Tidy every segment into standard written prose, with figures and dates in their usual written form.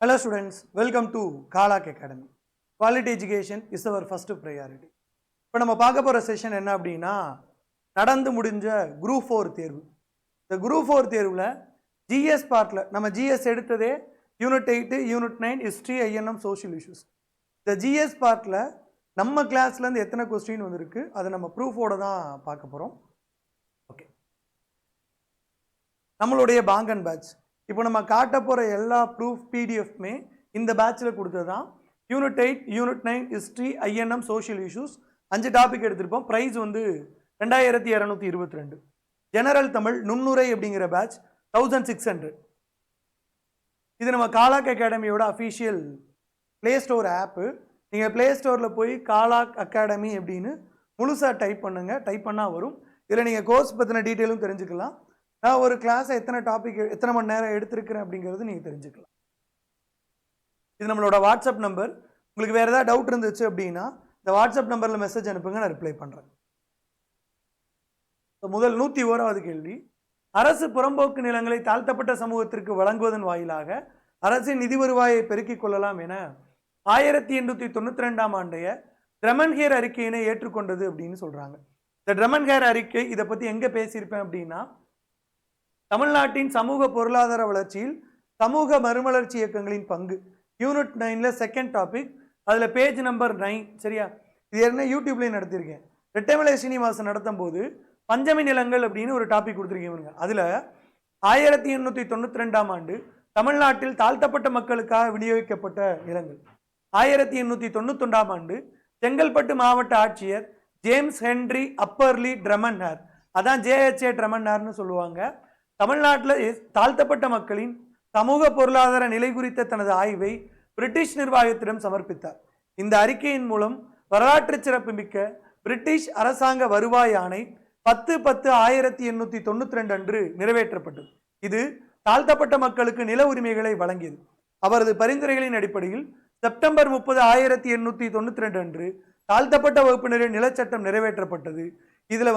Hello students, welcome to Kalak Academy. Quality education is our first priority. இப்போ நம்ம பார்க்க போகிற செஷன் என்ன அப்படின்னா நடந்து முடிஞ்ச குரூப் 4 தேர்வு. இந்த குரூப் 4 தேர்வில் ஜிஎஸ் பார்ட்டில் நம்ம ஜிஎஸ் எடுத்ததே unit 8, unit 9 history, INM, social issues. இந்த ஜிஎஸ் பார்ட்டில் நம்ம கிளாஸ்லேருந்து எத்தனை கொஸ்டின் வந்திருக்கு அதை நம்ம ப்ரூஃபோடு தான் பார்க்க போகிறோம். ஓகே, நம்மளுடைய பாங்கன் பேட்ச் இப்போ நம்ம காட்ட போகிற எல்லா ப்ரூஃப் பிடிஎஃப்மே இந்த பேட்சில் கொடுத்தது தான். Unit 8, unit 9 history, INM, social issues 5 topic எடுத்திருப்போம். ப்ரைஸ் வந்து 2222. ஜெனரல் தமிழ் நுண்ணுரை அப்படிங்கிற பேட்ச் 1600. இது நம்ம காலாக் அகாடமியோட அஃபீஷியல் ப்ளே ஸ்டோர் ஆப்பு. நீங்கள் ப்ளே ஸ்டோரில் போய் காலாக் அகாடமி அப்படின்னு முழுசாக டைப் பண்ணுங்கள். டைப் பண்ணால் வரும். இதில் நீங்கள் கோர்ஸ் பற்றின டீட்டெயிலும் தெரிஞ்சுக்கலாம். நான் ஒரு கிளாஸை எத்தனை டாபிக் எத்தனை மணி நேரம் எடுத்திருக்கிறேன் அப்படிங்கிறது நீங்கள் தெரிஞ்சுக்கலாம். இது நம்மளோட வாட்ஸ்அப் நம்பர். உங்களுக்கு வேறு ஏதாவது டவுட் இருந்துச்சு அப்படின்னா இந்த வாட்ஸ்அப் நம்பரில் மெசேஜ் அனுப்புங்க, நான் ரிப்ளை பண்ணுறேன். முதல் 101வது கேள்வி. அரசு புறம்போக்கு நிலங்களை தாழ்த்தப்பட்ட சமூகத்திற்கு வழங்குவதன் வாயிலாக அரசின் நிதி வருவாயை பெருக்கிக் கொள்ளலாம் என 1892ஆம் ஆண்டைய ட்ரமன்ஹேர் அறிக்கையினை ஏற்றுக்கொண்டது அப்படின்னு சொல்கிறாங்க. இந்த ட்ரமன்ஹேர் அறிக்கை இதை பற்றி எங்கே பேசியிருப்பேன் அப்படின்னா தமிழ்நாட்டின் சமூக பொருளாதார வளர்ச்சியில் சமூக மறுமலர்ச்சி இயக்கங்களின் பங்கு யூனிட் 9ல செகண்ட் டாபிக், அதில் பேஜ் நம்பர் 9. சரியா? இது என்ன யூடியூப்லேயும் நடத்தியிருக்கேன். ரெட்டமலை சீனிவாசன் நடத்தும் போது பஞ்சமி நிலங்கள் அப்படின்னு ஒரு டாபிக் கொடுத்துருக்கீங்க. அதில் 1892ஆம் ஆண்டு தமிழ்நாட்டில் தாழ்த்தப்பட்ட மக்களுக்காக விநியோகிக்கப்பட்ட நிலங்கள். 1891ஆம் ஆண்டு செங்கல்பட்டு மாவட்ட ஆட்சியர் ஜேம்ஸ் ஹென்றி அப்பர்லி ட்ரமன்ஹேர், அதான் ஜேஹெச்ஏ ட்ரமன்ஹேர்னு சொல்லுவாங்க, தமிழ்நாட்டில் தாழ்த்தப்பட்ட மக்களின் சமூக பொருளாதார நிலை குறித்த தனது ஆய்வை பிரிட்டிஷ் நிர்வாகத்திடம் சமர்ப்பித்தார். இந்த அறிக்கையின் மூலம் வரலாற்று சிறப்புமிக்க பிரிட்டிஷ் அரசாங்க வருவாய் ஆணை 10/10/1892 அன்று நிறைவேற்றப்பட்டது. இது தாழ்த்தப்பட்ட மக்களுக்கு நில உரிமைகளை வழங்கியது. அவரது பரிந்துரைகளின் அடிப்படையில் செப்டம்பர் 30, 1892 அன்று தாழ்த்தப்பட்ட வகுப்பினரின் நிலச்சட்டம் நிறைவேற்றப்பட்டது. இதில்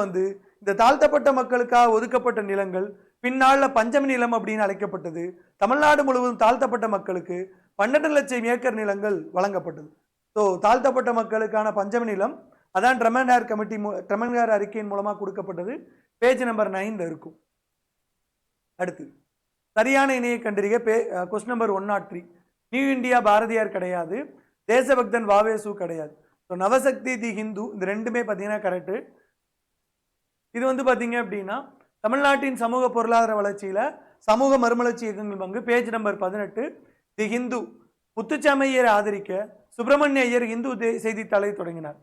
இந்த தாழ்த்தப்பட்ட மக்களுக்காக ஒதுக்கப்பட்ட நிலங்கள் பின்னால பஞ்சமி நிலம் அப்படின்னு அழைக்கப்பட்டது. தமிழ்நாடு முழுவதும் தாழ்த்தப்பட்ட மக்களுக்கு 12 லட்சம் ஏக்கர் நிலங்கள் வழங்கப்பட்டது. ஸோ தாழ்த்தப்பட்ட மக்களுக்கான பஞ்சமி நிலம் அதான் ட்ரமன்ஹேர் அறிக்கையின் மூலமாக கொடுக்கப்பட்டது. பேஜ் நம்பர் 9ல் இருக்கும். அடுத்து சரியான இணையை கண்டறிக. Question number 103. New India Bharathiyar கிடையாது, தேசபக்தன் வாவேசு கிடையாது. ஸோ நவசக்தி, தி ஹிந்து, இந்த ரெண்டுமே பார்த்தீங்கன்னா கரெக்டு. இது பார்த்தீங்க அப்படின்னா தமிழ்நாட்டின் சமூக பொருளாதார வளர்ச்சியில் சமூக மறுமலர்ச்சி இயக்கங்கள் பங்கு, பேஜ் நம்பர் 18. தி ஹிந்து முத்துச்சாமி ஐயரை ஆதரிக்க சுப்பிரமணிய ஐயர் இந்து செய்தித்தாளை தொடங்கினார்.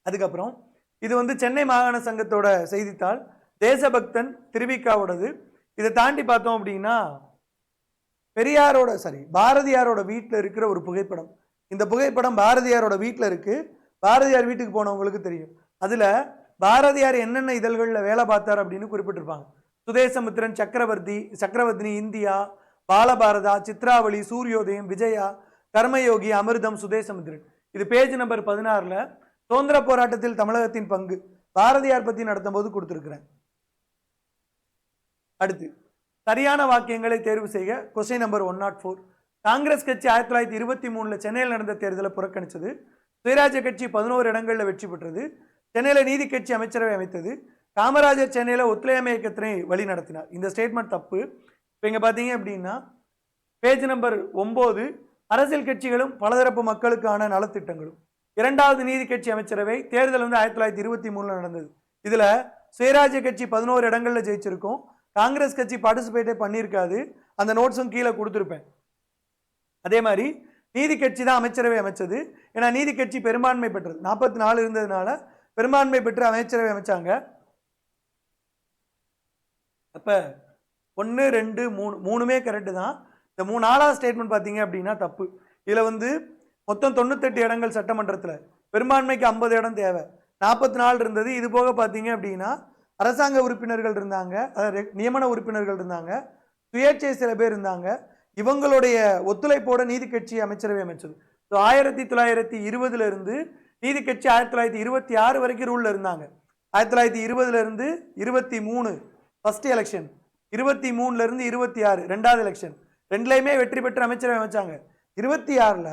அதுக்கப்புறம் இது சென்னை மாகாண சங்கத்தோட செய்தித்தாள். தேசபக்தன் திருவிக்காவோடது. இதை தாண்டி பார்த்தோம் அப்படின்னா பாரதியாரோட வீட்டில் இருக்கிற ஒரு புகைப்படம். இந்த புகைப்படம் பாரதியாரோட வீட்டில் இருக்கு. பாரதியார் வீட்டுக்கு போனவங்களுக்கு தெரியும். அதில் பாரதியார் என்னென்ன இதழ்களில் வேலை பார்த்தார் அப்படின்னு குறிப்பிட்டிருப்பாங்க. சுதேசமித்திரன், சக்கரவர்த்தினி, இந்தியா, பாலபாரதா, சித்ராவளி, சூரியோதயம், விஜயா, கர்மயோகி, அமிர்தம், சுதேசமித்திரன். இது பேஜ் நம்பர் 16ல் சுதந்திர போராட்டத்தில் தமிழகத்தின் பங்கு பாரதியார் பற்றி நடத்தும் போது கொடுத்துருக்கிறேன். அடுத்து சரியான வாக்கியங்களை தேர்வு செய்ய. Question number 104. காங்கிரஸ் கட்சி 1923 சென்னையில் நடந்த தேர்தலை புறக்கணித்தது. சுயராஜ்ய கட்சி 11 இடங்களில் வெற்றி பெற்றது. சென்னையில் நீதி கட்சி அமைச்சரவை அமைத்தது. காமராஜர் சென்னையில் ஒத்துழையாமை இயக்கத்தினை வழி நடத்தினார். இந்த ஸ்டேட்மெண்ட் தப்பு. இப்போ இங்கே பார்த்தீங்க அப்படின்னா பேஜ் நம்பர் 9 அரசியல் கட்சிகளும் பலதரப்பு மக்களுக்கான நலத்திட்டங்களும். 2வது நீதி கட்சி அமைச்சரவை தேர்தல் 1923 நடந்தது. இதில் சுயராஜ்ய கட்சி 11 இடங்களில் ஜெயிச்சிருக்கும். காங்கிரஸ் கட்சி பார்ட்டிசிபேட்டே பண்ணியிருக்காது. அந்த நோட்ஸும் கீழே கொடுத்துருப்பேன். அதே மாதிரி நீதி கட்சி தான் அமைச்சரவை அமைச்சது. ஏன்னா நீதி கட்சி பெரும்பான்மை பெற்றது, 44 இருந்ததுனால பெரும்பான்மை பெற்று அமைச்சரவை அமைச்சாங்க. அப்போ 1, 2, 3 கரெக்டு தான். இந்த 4வது ஸ்டேட்மெண்ட் பார்த்தீங்க அப்படின்னா தப்பு. இதில் மொத்தம் 98 இடங்கள் சட்டமன்றத்தில், பெரும்பான்மைக்கு 50 இடம் தேவை, 44 இருந்தது. இது போக பார்த்தீங்க அப்படின்னா அரசாங்க உறுப்பினர்கள் இருந்தாங்க, நியமன உறுப்பினர்கள் இருந்தாங்க, சுயேட்சை சில பேர் இருந்தாங்க. இவங்களுடைய ஒத்துழைப்போட நீதி கட்சி அமைச்சரவை அமைச்சது. ஸோ 1920 இருந்து நீதி கட்சி 1926 வரைக்கும் ரூலில் இருந்தாங்க. 1920 இருந்து 23 ஃபர்ஸ்ட் எலெக்ஷன், 23 இருந்து 26 ரெண்டாவது எலெக்ஷன், ரெண்டுலையுமே வெற்றி பெற்ற அமைச்சரை அமைச்சாங்க. 26ல்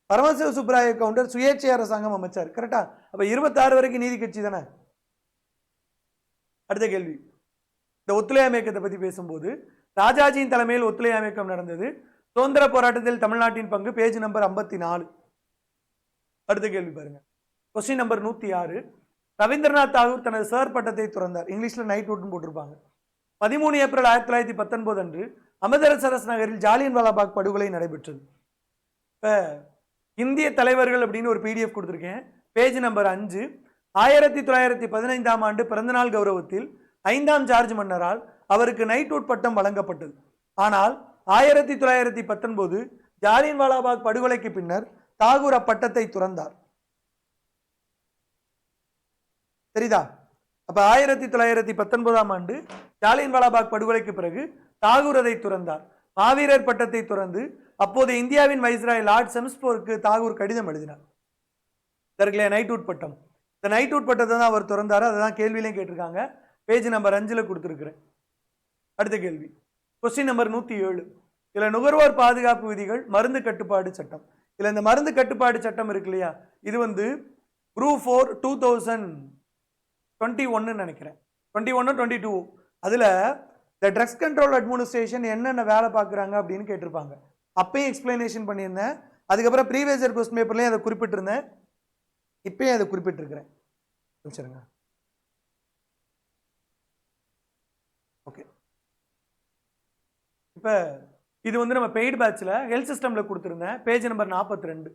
பரமசிவ சுப்பராய கவுண்டர் சுயேட்சை அரசாங்கம் அமைச்சார். கரெக்டா? அப்ப 26 வரைக்கும் நீதி கட்சி தானே. அடுத்த கேள்வி, இந்த ஒத்துழையாமை இயக்கத்தை பத்தி பேசும்போது, ராஜாஜியின் தலைமையில் ஒத்துழையாமை இயக்கம் நடந்தது. சுதந்திர போராட்டத்தில் தமிழ்நாட்டின் பங்கு, பேஜ் நம்பர் 54. அடுத்த கேள்வி பாருங்க. Question number 106. ரவீந்திரநாத் தாகூர் தனது சார் பட்டத்தை துறந்தார். இங்கிலீஷ்ல நைட்வுட்னு போட்டிருப்பாங்க. 13 ஏப்ரல் 1919 அன்று அமிர்தசரஸ் நகரில் ஜாலியன் வாலாபாக் படுகொலை நடைபெற்றது. இப்போ இந்திய தலைவர்கள் அப்படின்னு ஒரு PDF கொடுத்துருக்கேன். Page number 5. 1915ஆம் ஆண்டு பிறந்தநாள் கௌரவத்தில் 5ஆம் ஜார்ஜ் மன்னரால் அவருக்கு நைட்வுட் பட்டம் வழங்கப்பட்டது. ஆனால் 1919 ஜாலியன் வாலாபாக் படுகொலைக்கு பின்னர் தாகூர் அப்பட்டத்தை துறந்தார். சரிதா? அப்ப 1919ஆம் ஆண்டு ஜாலியன் வாலாபாக் படுகொலைக்கு பிறகு தாகூர் அதை துறந்தார். மாவீரர் பட்டத்தை துறந்து அப்போது இந்தியாவின் வைஸ்ராய் லார்ட் செம்ஸ்போருக்கு தாகூர் கடிதம் எழுதினார். நைட்வுட் பட்டம், இந்த நைட்வுட் பட்டத்தை தான் அவர் துறந்தாரு. அதுதான் கேள்வியிலையும் கேட்டிருக்காங்க. பேஜ் நம்பர் 5ல் கொடுத்துருக்கிறேன். அடுத்த கேள்வி, கொஸ்டின் நம்பர் 107. இதுல நுகர்வோர் பாதுகாப்பு விதிகள், மருந்து கட்டுப்பாடு சட்டம். இதுல இந்த மருந்து கட்டுப்பாடு சட்டம் இருக்கு இல்லையா, இது வந்து குரூப் 4 2021 நினைக்கிறேன், 21 22. அதுல இந்த ட்ரக்ஸ் கண்ட்ரோல் அட்மினிஸ்ட்ரேஷன் என்னென்ன வேலை பார்க்குறாங்க அப்படின்னு கேட்டிருப்பாங்க. அப்பயும் எக்ஸ்பிளனேஷன் பண்ணியிருந்தேன். அதுக்கப்புறம் ப்ரீவியஸ் இயர் கொஸ்டின் பேப்பர்லையும் அதை குறிப்பிட்டிருந்தேன். இப்பயும் அதை குறிப்பிட்டிருக்கிறேன். சரிங்க, ஓகே. இப்போ இது வந்து நம்ம பெய்டு பேட்சில் ஹெல்த் சிஸ்டமில் கொடுத்துருந்தேன். Page number 42.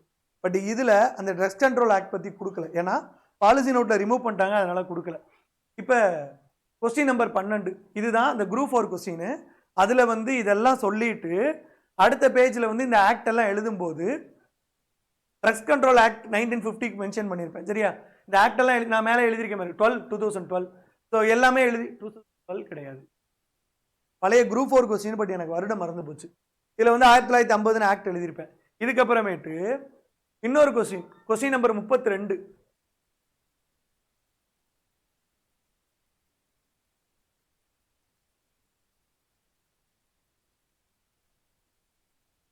பட் இதில் அந்த ட்ரக்ஸ் கண்ட்ரோல் ஆக்ட் பற்றி கொடுக்கல, ஏன்னா பாலிசி நோட்டில் ரிமூவ் பண்ணிட்டாங்க, அதனால கொடுக்கல. இப்போ கொஸ்டின் நம்பர் 12, இதுதான் அந்த குரூப் 4 கொஸ்டின். அதில் வந்து இதெல்லாம் சொல்லிட்டு அடுத்த பேஜில் வந்து இந்த ஆக்ட் எல்லாம் எழுதும்போது ட்ரக்ஸ் கண்ட்ரோல் ஆக்ட் 1950 மென்ஷன் பண்ணியிருப்பேன். சரியா? இந்த ஆக்ட் எல்லாம் நான் மேலே எழுதியிருக்கேன் மாதிரி 2012. ஸோ எல்லாமே எழுதி 2012 கிடையாது, பழைய குரூப் 4 கொஸ்டின். பட் எனக்கு வருடம் மறந்து போச்சு. இதில் வந்து 1950 ஆக்ட் எழுதியிருப்பேன். இதுக்கப்புறமேட்டு இன்னொரு question number 32.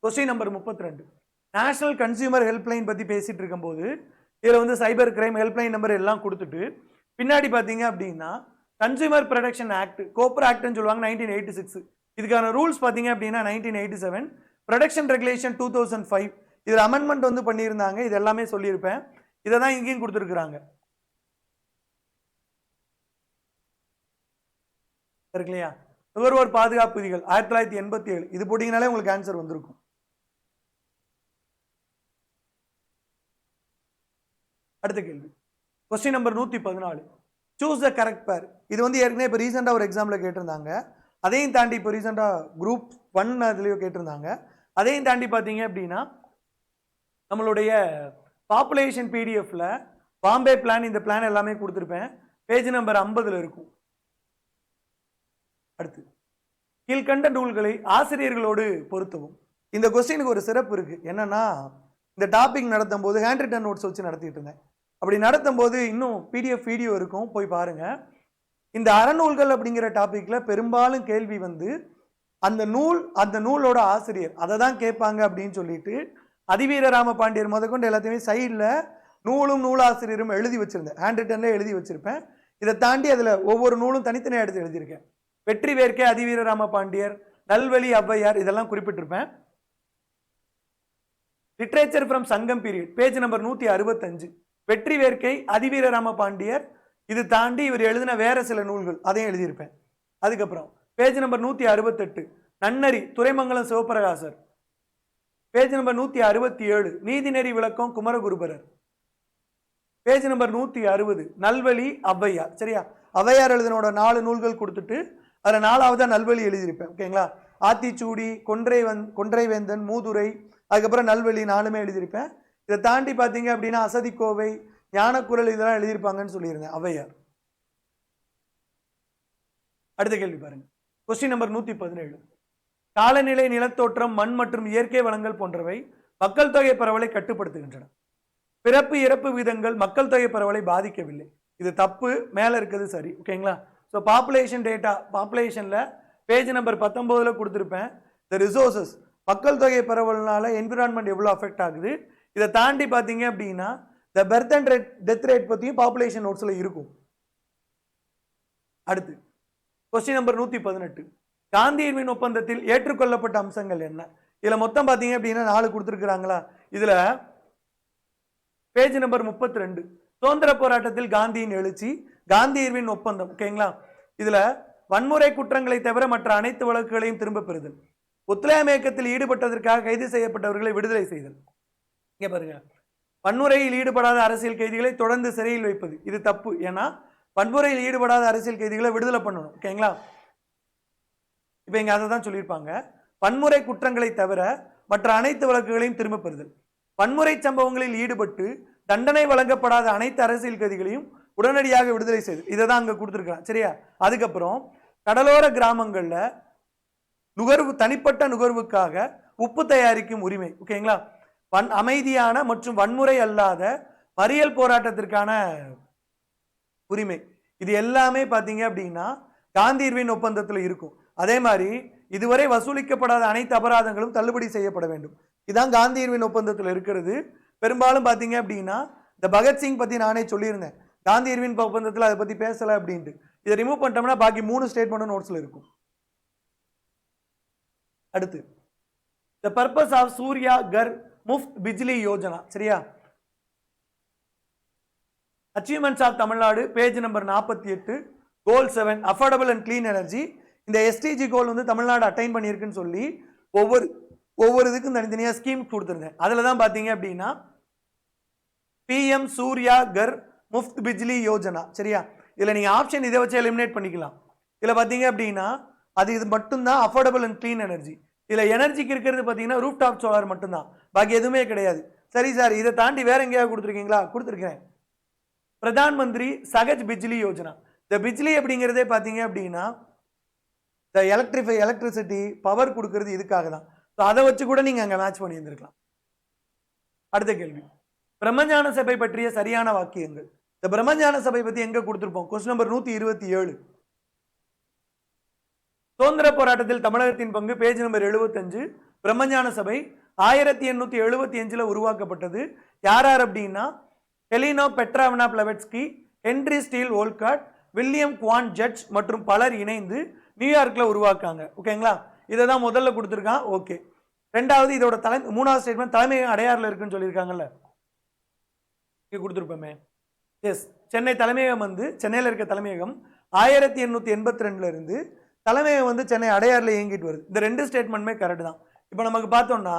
Question number 32 national consumer helpline பற்றி பேசிட்டு இருக்கும்போது இதில் வந்து சைபர் கிரைம் ஹெல்ப்லைன் நம்பர் எல்லாம் கொடுத்துட்டு பின்னாடி பார்த்தீங்க அப்படின்னா கன்சியூமர் ப்ரொடெக்ஷன் ஆக்ட், கோப்ரா ஆக்ட்னு சொல்லுவாங்க, 1986. இதுக்கான ரூல்ஸ் பார்த்தீங்க அப்படின்னா 1987. Protection regulation 2005. இதில் அமெண்ட்மெண்ட் வந்து பண்ணியிருந்தாங்க. இது எல்லாமே சொல்லியிருப்பேன். இதை தான் இங்கேயும் கொடுத்துருக்குறாங்க. இருக்கு இல்லையா? நுகர்வோர் பாதுகாப்பு விதிகள் 1987. இது போட்டிங்கனாலே உங்களுக்கு ஆன்சர் வந்திருக்கும். அடுத்த கேள்வி, question number 114. Choose the correct பேர். இது வந்து ஏற்கனவே இப்போ ரீசெண்டாக ஒரு எக்ஸாமில் கேட்டிருந்தாங்க. அதையும் தாண்டி இப்போ ரீசெண்டாக குரூப் 1 அதுலேயோ கேட்டிருந்தாங்க. அதையும் தாண்டி பார்த்தீங்க அப்படின்னா நம்மளுடைய பாப்புலேஷன் பிடிஎஃப்ல பாம்பே பிளான், இந்த பிளான் எல்லாமே கொடுத்துருப்பேன். பேஜ் நம்பர் 50ல் இருக்கும். அடுத்து, கீழ்கண்ட நூல்களை ஆசிரியர்களோடு பொருத்தவும். இந்த கொஸ்டினுக்கு ஒரு சிறப்பு இருக்கு. என்னன்னா, இந்த டாபிக் நடத்தும் போது ஹேண்ட் ரிட்டன் நோட்ஸ் வச்சு நடத்திட்டு இருந்தேன். அப்படி நடத்தும் போது இன்னும் பிடிஎஃப் வீடியோ இருக்கும், போய் பாருங்க. இந்த அறநூல்கள் அப்படிங்கிற டாபிக்ல பெரும்பாலும் கேள்வி வந்து அந்த நூலோட ஆசிரியர் அதை தான் கேட்பாங்க அப்படின்னு சொல்லிட்டு அதிவீர ராம பாண்டியர் முதற்கொண்டு எல்லாத்தையுமே சைடில் நூலும் நூலாசிரியரும் எழுதி வச்சிருந்தேன். ஹேண்ட் ரிட்டன்ல எழுதி வச்சிருப்பேன். இதை தாண்டி அதில் ஒவ்வொரு நூலும் தனித்தனியாக எடுத்து எழுதியிருக்கேன். வெற்றி வேர்க்கை, அதிவீர ராம பாண்டியர், நல்வழி ஔவையார், இதெல்லாம் குறிப்பிட்டிருப்பேன். லிட்ரேச்சர் ஃப்ரம் சங்கம் பீரியட், பேஜ் நம்பர் 165. வெற்றி வேர்க்கை, அதிவீர ராம பாண்டியர், இது தாண்டி இவர் எழுதின வேற சில நூல்கள், அதையும் எழுதியிருப்பேன். அதுக்கப்புறம் page number 168 Nanneri, Thuraimangalam Sivaprakasar. Page number 167 Neethineri Vilakkam, Kumaraguruparar. Page number 160 நல்வழி ஔவையார். சரியா? ஔவையார் எழுதினோட 4 நூல்கள் கொடுத்துட்டு அதில் 4ஆவதா நல்வழி எழுதியிருப்பேன். ஓகேங்களா? ஆத்திச்சூடி, கொன்றைவேந்தன், மூதுரை, அதுக்கப்புறம் நல்வழி 4மே எழுதியிருப்பேன். இதை தாண்டி பார்த்தீங்க அப்படின்னா அசதிக்கோவை, ஞானக்குரல், இதெல்லாம் எழுதியிருப்பாங்கன்னு சொல்லியிருந்தேன் ஔவையார். அடுத்த கேள்வி பாருங்க. Question number 117. காலநிலை, நிலத்தோற்றம், மண் மற்றும் இயற்கை வளங்கள் போன்றவை மக்கள் தொகை பரவலை கட்டுப்படுத்துகின்றன. பிறப்பு இறப்பு விதங்கள் மக்கள் தொகை பரவலை பாதிக்கவில்லை. இது தப்பு, மேலே இருக்கிறது சரி. ஓகேங்களா? ஸோ பாப்புலேஷன் டேட்டா, பாப்புலேஷனில் பேஜ் நம்பர் 19ல் கொடுத்துருப்பேன். த ரிசோர்சஸ், மக்கள் தொகை பரவல்னால என்விரான்மெண்ட் எவ்வளோ அஃபெக்ட் ஆகுது. இதை தாண்டி பார்த்தீங்க அப்படின்னா த பெர்த் அண்ட் டெத் ரேட் பற்றியும் பாப்புலேஷன் நோட்ஸில் இருக்கும். அடுத்து கொஸ்டின் நம்பர் 118, காந்தி இர்வின் ஒப்பந்தத்தில் ஏற்றுக்கொள்ளப்பட்ட அம்சங்கள் என்ன? இதில் மொத்தம் பார்த்தீங்க அப்படின்னா 4 கொடுத்துருக்குறாங்களா. இதில் பேஜ் நம்பர் 32, சுதந்திர போராட்டத்தில் காந்தியின் எழுச்சி, காந்தி இர்வின் ஒப்பந்தம். ஓகேங்களா. இதில் வன்முறை குற்றங்களை தவிர மற்ற அனைத்து வழக்குகளையும் திரும்ப பெறுதல், ஒத்துழையாமை இயக்கத்தில் ஈடுபட்டதற்காக கைது செய்யப்பட்டவர்களை விடுதலை செய்தல். இங்கே பாருங்க, வன்முறையில் ஈடுபடாத அரசியல் கைதிகளை தொடர்ந்து சிறையில் வைப்பது இது தப்பு. ஏன்னா வன்முறையில் ஈடுபடாத அரசியல் கைதிகளை விடுதலை பண்ணணும். ஓகேங்களா. இப்போ இங்கே அதை தான் சொல்லியிருப்பாங்க. வன்முறை குற்றங்களை தவிர மற்ற அனைத்து வழக்குகளையும் திரும்ப பெறுதல், வன்முறை சம்பவங்களில் ஈடுபட்டு தண்டனை வழங்கப்படாத அனைத்து அரசியல் கைதிகளையும் உடனடியாக விடுதலை செய்தல். இதை தான் அங்கே கொடுத்துருக்கான். சரியா. அதுக்கப்புறம் கடலோர கிராமங்களில் நுகர்வு, தனிப்பட்ட நுகர்வுக்காக உப்பு தயாரிக்கும் உரிமை. ஓகேங்களா. அமைதியான மற்றும் வன்முறை அல்லாத மறியல் போராட்டத்திற்கான உரிமை. இது எல்லாமே பார்த்தீங்க அப்படின்னா காந்தி இர்வின் ஒப்பந்தத்தில் இருக்கும். அதே மாதிரி இதுவரை வசூலிக்கப்படாத அனைத்து அபராதங்களும் தள்ளுபடி செய்யப்பட வேண்டும். இதுதான் காந்தி இர்வின் ஒப்பந்தத்தில் இருக்கிறது. பெரும்பாலும் பார்த்தீங்க அப்படின்னா இந்த பகத்சிங் பற்றி நானே சொல்லியிருந்தேன், காந்தி இர்வின் ஒப்பந்தத்தில் அதை பற்றி பேசலை அப்படின்ட்டு. இதை ரிமூவ் பண்ணிட்டோம்னா பாக்கி 3 ஸ்டேட்மெண்ட்டும் நோட்ஸில் இருக்கும். அடுத்து the purpose of Surya Ghar Muft Bijli Yojana. சரியா. Achievements of Tamil Nadu page number 48, goal 7 affordable and clean energy. இந்த எஸ்டிஜி கோல் வந்து தமிழ்நாடு அட்டைன் பண்ணியிருக்குன்னு சொல்லி ஒவ்வொரு இதுக்கும் தனித்தனியாக ஸ்கீம் கொடுத்துருந்தேன். அதில் தான் பார்த்தீங்க அப்படின்னா பிஎம் சூர்யா கர் முஃப்த் பிஜ்லி யோஜனா. சரியா. இதில் நீங்கள் ஆப்ஷன் இதை வச்சு எலிமினேட் பண்ணிக்கலாம். இதில் பார்த்தீங்க அப்படின்னா இது மட்டும்தான் அஃபோர்டபுள் அண்ட் கிளீன் எனர்ஜி. இதில் எனர்ஜிக்கு இருக்கிறது பார்த்தீங்கன்னா ரூஃப் டாப் சோலார் மட்டும்தான், பாக்கி எதுவுமே கிடையாது. சரி சார், இதை தாண்டி வேற எங்கேயாவது கொடுத்துருக்கீங்களா? கொடுத்துருக்கேன். பிரதான் மந்திரி சகஜ் பிஜ்லி யோஜனா. இந்த பிஜ்லி அப்படிங்கிறதே பார்த்தீங்க அப்படின்னா இந்த எலக்ட்ரிசிட்டி பவர் கொடுக்கறது இதுக்காக தான். ஸோ அதை வச்சு கூட நீங்கள் அங்கே மேட்ச் பண்ணி இருந்திருக்கலாம். அடுத்த கேள்வி, பிரம்மஞான சபை பற்றிய சரியான வாக்கியங்கள். இந்த பிரம்மஞான சபை பற்றி எங்கே கொடுத்துருப்போம்? Question number 127. சுதந்திர போராட்டத்தில் தமிழகத்தின் பங்கு பேஜ் நம்பர் 75. பிரம்மஞான சபை 1875 உருவாக்கப்பட்டது. யார் யார் அப்படின்னா Elena Petrovna Blavatsky, Henry Steel Olcott, William Quan Judge மற்றும் பலர் இணைந்து நியூயார்க்கில் உருவாக்காங்க. ஓகேங்களா. இதை தான் முதல்ல கொடுத்துருக்கான். ஓகே. ரெண்டாவது இதோட மூணாவது ஸ்டேட்மெண்ட் தலைமையகம் அடையாறில் இருக்குன்னு சொல்லியிருக்காங்கல்ல, இங்கே கொடுத்துருப்போமே. எஸ், சென்னை தலைமையகம் வந்து சென்னையில் இருக்க தலைமையகம் 1882 இருந்து தலைமையகம் வந்து சென்னை அடையாறில் இயங்கிட்டு வருது. இந்த 2 ஸ்டேட்மெண்ட்டுமே கரெக்ட் தான். இப்போ நமக்கு பார்த்தோம்னா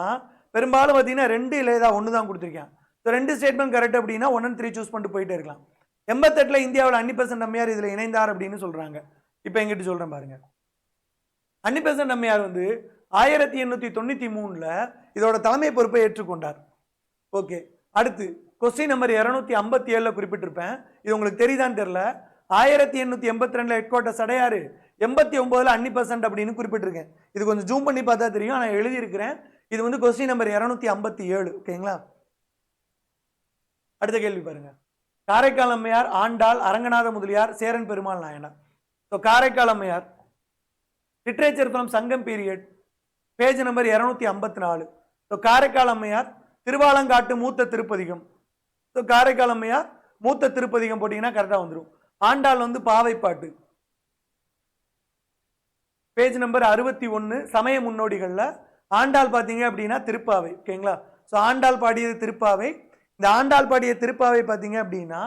பெரும்பாலும் பார்த்தீங்கன்னா 2 இல்லை ஏதாவது 1 தான் கொடுத்துருக்கேன். ஸோ 2 ஸ்டேட்மெண்ட் கரெக்ட் அப்படின்னா 1 and 3 சூஸ் பண்ணிட்டு போயிட்டே இருக்கலாம். 88 இந்தியாவில் அன்னிபெசன்ட் அம்மையார் இதில் இணைந்தார் அப்படின்னு சொல்கிறாங்க. இப்போ எங்கிட்ட சொல்கிறேன் பாருங்க. அன்னிபெசன்ட் அம்மையார் வந்து 1893 இதோட தலைமை பொறுப்பை ஏற்றுக்கொண்டார். ஓகே. அடுத்து கொஸ்டின் நம்பர் 257 குறிப்பிட்டிருப்பேன். இது உங்களுக்கு தெரியுதான்னு தெரியல. 1882 ஹெட் குவார்ட்டர்ஸ் அடையாறு, 89 அன்னிபெசன்ட் அப்படின்னு குறிப்பிட்டிருக்கேன். இது கொஞ்சம் ஜூம் பண்ணி பார்த்தா தெரியும், நான் எழுதியிருக்கிறேன். இது வந்து கொஸ்டின் நம்பர் 257. ஓகேங்களா. அடுத்த கேள்வி பாருங்க. காரைக்கால் அம்மையார், Andal, Aranganatha Mudaliar, Cheran Perumal Nayanar. So Karaikal Ammaiyar literature from சங்கம் period page number 254. So Karaikal அம்மையார் திருவாலங்காட்டு மூத்த திருப்பதிகம். ஸோ காரைக்கால் அம்மையார் மூத்த திருப்பதிகம் போட்டிங்கன்னா கரெக்டாக வந்துடும். ஆண்டாள் வந்து பாவைப்பாட்டு பேஜ் நம்பர் 61 சமய முன்னோடிகளில் ஆண்டாள் பார்த்தீங்க அப்படின்னா திருப்பாவை. ஓகேங்களா. ஸோ ஆண்டாள் பாடியது திருப்பாவை. இந்த ஆண்டாள் பாடிய திருப்பாவை பார்த்தீங்க அப்படின்னா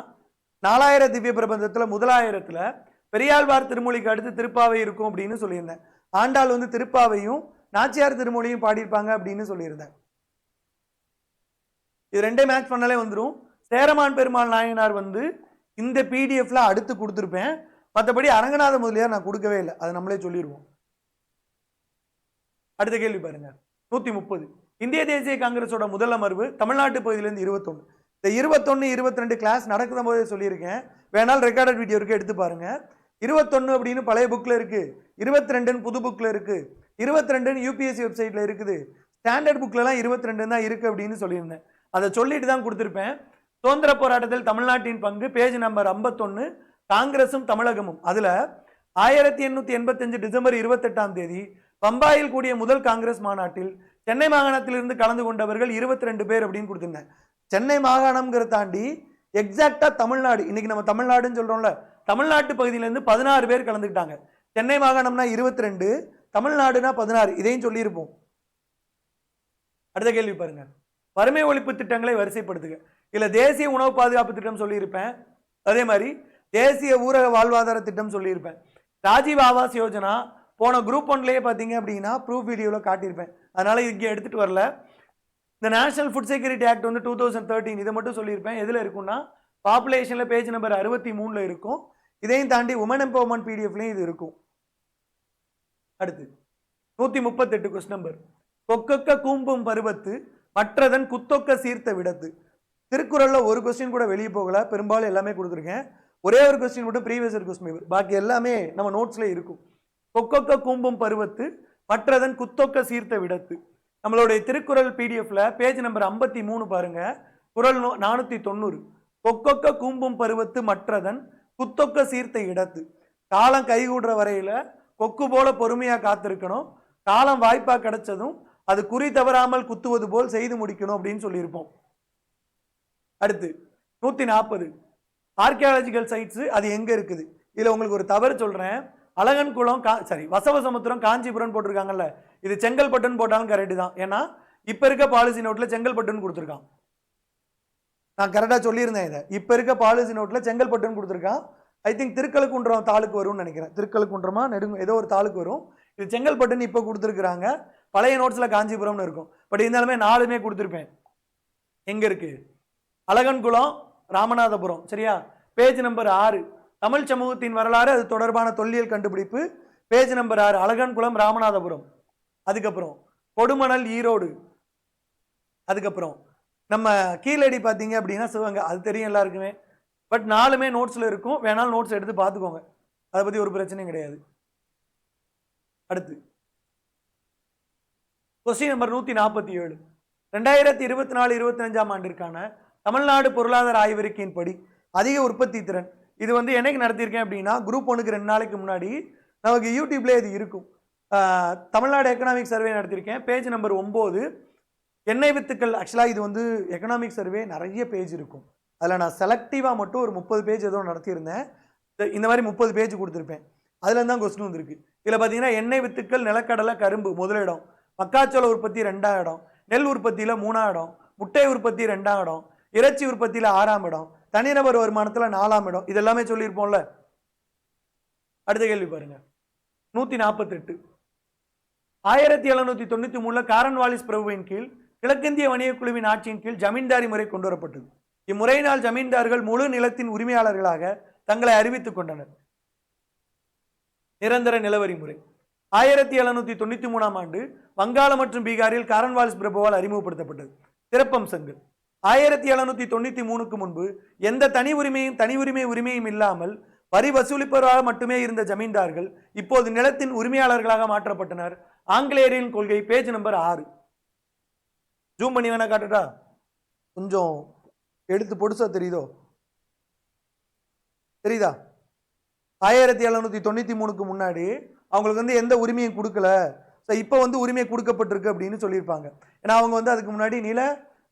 4000 திவ்ய பிரபந்தத்தில் முதலாயிரத்தில் பெரியாழ்வார் திருமொழிக்கு அடுத்து திருப்பாவை இருக்கும் அப்படின்னு சொல்லியிருந்தேன். ஆண்டாள் வந்து திருப்பாவையும் நாச்சியார் திருமொழியும் பாடியிருப்பாங்க அப்படின்னு சொல்லியிருந்தேன். இது 2 மேட்ச் பண்ணாலே வந்துடும். சேரமான் பெருமாள் நாயனார் வந்து இந்த பிடிஎஃப்ல அடுத்து கொடுத்துருப்பேன். மற்றபடி அரங்கநாத முதலியார் நான் கொடுக்கவே இல்லை, அதை நம்மளே சொல்லிடுவோம். அடுத்த கேள்வி பாருங்க. 130 இந்திய தேசிய காங்கிரஸோட முதல் அமர்வு தமிழ்நாட்டு பகுதியிலிருந்து 21. இந்த 21, 22 கிளாஸ் நடக்கும் போதே சொல்லியிருக்கேன். வேணாலும் ரெக்கார்டட் வீடியோ இருக்கு, எடுத்து பாருங்க. 21 அப்படின்னு பழைய புக்ல இருக்கு, 22 புது புக்ல இருக்கு, 22 யூபிஎஸ்சி வெப்சைட்ல இருக்குது, ஸ்டாண்டர்ட் புக்லாம் 22 தான் இருக்கு அப்படின்னு சொல்லியிருந்தேன். அதை சொல்லிட்டு தான் கொடுத்துருப்பேன். சுதந்திர போராட்டத்தில் தமிழ்நாட்டின் பங்கு பேஜ் நம்பர் 51 காங்கிரசும் தமிழகமும். அதுல 1885 டிசம்பர் 28 பம்பாயில் கூடிய முதல் காங்கிரஸ் மாநாட்டில் சென்னை மாகாணத்திலிருந்து கலந்து கொண்டவர்கள் 22 பேர் அப்படின்னு கொடுத்திருந்தேன். சென்னை மாகாணம்ங்கிறத தாண்டி எக்ஸாக்டா தமிழ்நாடு, இன்னைக்கு நம்ம தமிழ்நாடுன்னு சொல்றோம்ல, தமிழ்நாட்டு பகுதியிலிருந்து 16 பேர் கலந்துக்கிட்டாங்க. சென்னை மாகாணம்னா 22, தமிழ்நாடுனா 16, இதையும் சொல்லியிருப்போம். அடுத்த கேள்வி பாருங்க, வறுமை ஒழிப்பு திட்டங்களை வரிசைப்படுத்துக. இல்ல தேசிய உணவு பாதுகாப்பு திட்டம் சொல்லியிருப்பேன், அதே மாதிரி தேசிய ஊரக வாழ்வாதார திட்டம் சொல்லியிருப்பேன். ராஜீவ் ஆவாஸ் யோஜனா போன குரூப் 1லயே பார்த்தீங்க அப்படின்னா ப்ரூஃப் வீடியோவில் காட்டியிருப்பேன், அதனால இங்கே எடுத்துட்டு வரல. இந்த நேஷனல் ஃபுட் செக்யூரிட்டி ஆக்ட் வந்து 2013, இதை மட்டும் சொல்லியிருப்பேன். எதில் இருக்குன்னா பாப்புலேஷன்ல பேஜ் நம்பர் 63ல இருக்கும். இதையும் தாண்டி உமன் எம்பவர்மெண்ட் பிடிஎஃப்லையும் இது இருக்கும். அடுத்து 138 கொஸ்டின் நம்பர், கொக்கொக்க கூம்பும் பருவத்து மற்றதன் குத்தொக்க சீர்த்த விடத்து. திருக்குறள்ல ஒரு கொஸ்டின் கூட வெளியே போகல, பெரும்பாலும் எல்லாமே கொடுத்துருக்கேன். ஒரே ஒரு கொஸ்டின் மட்டும் ப்ரீவியஸ் இயர் கொஸ்டின் பேப்பர், பாக்கி எல்லாமே நம்ம நோட்ஸ்ல இருக்கும். கொக்கொக்க கூம்பும் பருவத்து மற்றதன் குத்தொக்க சீர்த்த விடத்து. நம்மளுடைய திருக்குறள் பிடிஎஃப்ல பேஜ் நம்பர் 53 பாருங்க, குறள் 490. கொக்கொக்க கூம்பும் பருவத்து மற்றதன் குத்தொக்க சீர்த்த இடத்து. காலம் கைகூடுற வரையில கொக்கு போல பொறுமையா காத்திருக்கணும், காலம் வாய்ப்பா கிடைச்சதும் அது குறி தவறாமல் குத்துவது போல் செய்து முடிக்கணும் அப்படின்னு சொல்லியிருப்போம். அடுத்து 140 ஆர்கியாலஜிக்கல் சைட்ஸ், அது எங்க இருக்குது. இதுல உங்களுக்கு ஒரு தவறு சொல்றேன். அழகன்குளம் வசவசமுத்திரம் காஞ்சிபுரம் போட்டிருக்காங்கல்ல, இது செங்கல்பட்டுன்னு போட்டாலும் கரெக்ட் தான். ஏன்னா இப்ப இருக்க பாலிசி நோட்ல செங்கல்பட்டுன்னு கொடுத்துருக்கான். நான் கரெக்டா சொல்லியிருந்தேன், இதை இப்ப இருக்க பாலிசி நோட்ல செங்கல்பட்டுன்னு கொடுத்துருக்கான். ஐ திங்க் திருக்கழுக்குன்றம் தாலுக்கு வரும்னு நினைக்கிறேன், திருக்கழுக்குன்றமா ஏதோ ஒரு தாலுக்கு வரும். இது செங்கல்பட்டுன்னு இப்ப கொடுத்துருக்காங்க, பழைய நோட்ஸ்ல காஞ்சிபுரம்னு இருக்கும். பட் இருந்தாலுமே 4மே கொடுத்துருப்பேன். எங்க இருக்கு, அழகன்குளம் ராமநாதபுரம், சரியா. பேஜ் நம்பர் 6 தமிழ் சமூகத்தின் வரலாறு, அது தொடர்பான தொல்லியல் கண்டுபிடிப்பு, பேஜ் நம்பர் 6 அழகன்குளம் ராமநாதபுரம். அதுக்கப்புறம் கொடுமணல் ஈரோடு. அதுக்கப்புறம் நம்ம கீழடி பார்த்தீங்க அப்படின்னா சிவகங்கை, அது தெரியும் எல்லாருக்குமே. பட் 4மே நோட்ஸ்ல இருக்கும், வேணாலும் நோட்ஸ் எடுத்து பார்த்துக்கோங்க, அதை பத்தி ஒரு பிரச்சனையும் கிடையாது. அடுத்து கொஸ்டின் நம்பர் 147, 2024-25 ஆண்டிற்கான தமிழ்நாடு பொருளாதார ஆய்வறிக்கையின்படி அதிக உற்பத்தி திறன். இது வந்து என்னைக்கு நடத்தியிருக்கேன் அப்படின்னா குரூப் 1க்கு 2 நாளைக்கு முன்னாடி நமக்கு யூடியூப்ல இது இருக்கும். தமிழ்நாடு எக்கனாமிக் சர்வே நடத்தியிருக்கேன், பேஜ் நம்பர் 9. எண்ணெய் வித்துக்கள், ஆக்சுவலாக இது வந்து எக்கனாமிக் சர்வே நிறைய பேஜ் இருக்கும், அதில் நான் செலக்டிவாக மட்டும் ஒரு 30 பேஜ் ஏதோ நடத்தியிருந்தேன். இந்த மாதிரி 30 பேஜ் கொடுத்துருப்பேன், அதுல தான் கொஸ்டின் வந்துருக்கு. இதில் பார்த்தீங்கன்னா எண்ணெய் வித்துக்கள், நிலக்கடலை, கரும்பு முதலிடம், மக்காச்சோள உற்பத்தி 2ஆம் இடம், நெல் உற்பத்தியில் 3ஆம் இடம், முட்டை உற்பத்தி 2ஆம் இடம், இறைச்சி உற்பத்தியில் 6ஆம் இடம், தனிநபர் வருமானத்தில் 4ஆம் இடம். இதெல்லாமே சொல்லியிருப்போம்ல. அடுத்த கேள்வி பாருங்க, 148, 1793 காரன்வாலிஸ் பிரபுவின் கீழ் கிழக்கிந்திய வணிக குழுவின் ஆட்சியின் கீழ் ஜமீன்தாரி முறை கொண்டு வரப்பட்டது. இம்முறையினால் ஜமீன்தார்கள் முழு நிலத்தின் உரிமையாளர்களாக தங்களை அறிவித்துக் கொண்டனர். நிரந்தர நிலவரி முறை 1793 ஆண்டு வங்காளம் மற்றும் பீகாரில் காரன்வாலிஸ் பிரபுவால் அறிமுகப்படுத்தப்பட்டது. சிறப்பம்சங்கள் 1793க்கு முன்பு எந்த தனி உரிமையும் இல்லாமல் வரி வசூலிப்பவராக மட்டுமே இருந்த ஜமீன்தார்கள் இப்போது நிலத்தின் உரிமையாளர்களாக மாற்றப்பட்டனர். ஆங்கிலேயரின் கொள்கை, பேஜ் நம்பர் 6. ஜூம் பண்ணி வேணா காட்டுட்டா, கொஞ்சம் எடுத்து பொடுசா தெரியுதோ, தெரியுதா? 1793க்கு முன்னாடி அவங்களுக்கு வந்து எந்த உரிமையும் கொடுக்கல, இப்ப வந்து உரிமை கொடுக்கப்பட்டிருக்கு அப்படின்னு சொல்லியிருப்பாங்க. ஏன்னா அவங்க வந்து அதுக்கு முன்னாடி நில